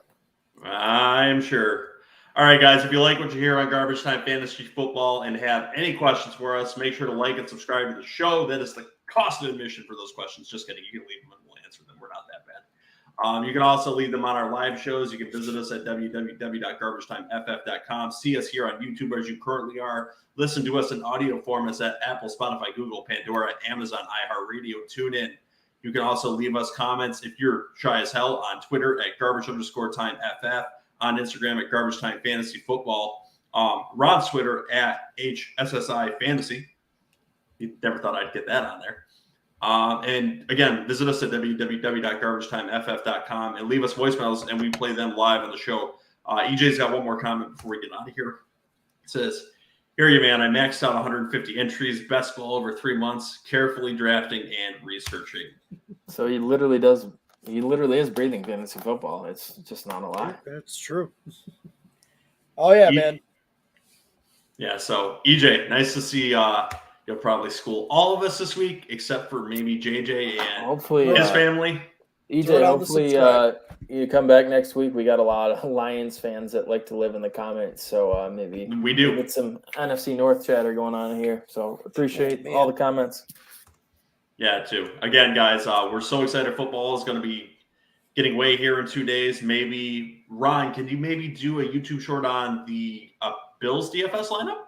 I'm sure. All right, guys, if you like what you hear on Garbage Time Fantasy Football and have any questions for us, make sure to like and subscribe to the show. That is the cost of admission for those questions. Just kidding. You can leave them and we'll answer them. We're not that bad. You can also leave them on our live shows. You can visit us at www.garbagetimeff.com. See us here on YouTube as you currently are. Listen to us in audio formats at Apple, Spotify, Google, Pandora, Amazon, iHeartRadio, TuneIn. You can also leave us comments if you're shy as hell on Twitter at garbage_timeff, on Instagram at Garbage Time Fantasy Football, Ron's Twitter at HSSI Fantasy. You never thought I'd get that on there. And again, visit us at www.garbagetimeff.com and leave us voicemails, and we play them live on the show. EJ's got one more comment before we get out of here. It says, "Hear you, man. I maxed out 150 entries, best ball over 3 months, carefully drafting and researching." So he literally is breathing fantasy football. It's just not a lie. That's true. Oh, yeah, man. Yeah, so EJ, nice to see you'll probably school all of us this week, except for maybe JJ and hopefully his family. EJ, hopefully you come back next week. We got a lot of Lions fans that like to live in the comments, so maybe we do get some NFC North chatter going on here. So appreciate all the comments. Yeah, too. Again, guys, we're so excited. Football is going to be getting away here in 2 days. Maybe, Ron, can you maybe do a YouTube short on the Bills DFS lineup?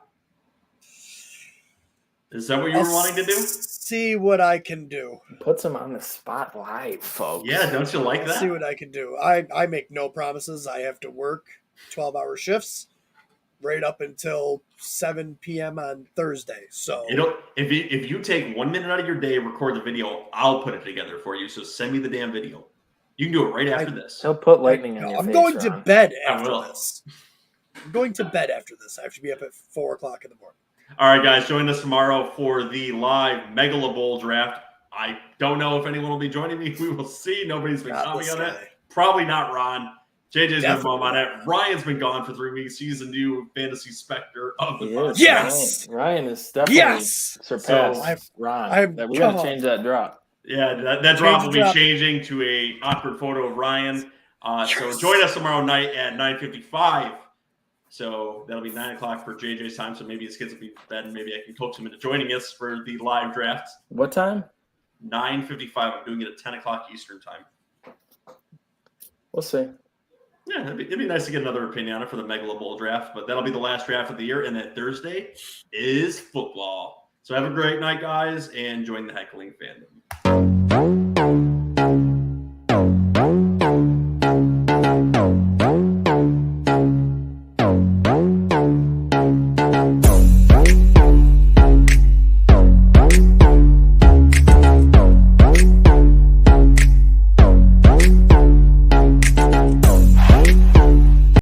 Is that what you were wanting to do? See what I can do. Puts them on the spot live, folks. Yeah, don't you like that? See what I can do. I make no promises. I have to work 12-hour shifts right up until 7 p.m. on Thursday. So if you take 1 minute out of your day, record the video, I'll put it together for you. So send me the damn video. You can do it right after this. He'll put lightning in your face. I'm going to bed after will. this. I'm going to bed after this. I have to be up at 4 o'clock in the morning. All right, guys, join us tomorrow for the live Megala Bowl draft. I don't know if anyone will be joining me. We will see. Nobody's been commenting on it. Probably not Ron. JJ's been home on it. Ryan's been gone for 3 weeks. He's a new fantasy specter of the podcast. Yes! Ryan is definitely surpassed Ron. We're going to change that drop. Yeah, that drop will be changing to a awkward photo of Ryan. So join us tomorrow night at 9:55. So that'll be 9 o'clock for JJ's time. So maybe his kids will be in bed, and maybe I can coax him into joining us for the live draft. What time? 9:55. I'm doing it at 10 o'clock Eastern time. We'll see. Yeah, it'd be nice to get another opinion on it for the Megalo Bowl draft, but that'll be the last draft of the year. And then Thursday is football. So have a great night, guys, and join the heckling fandom.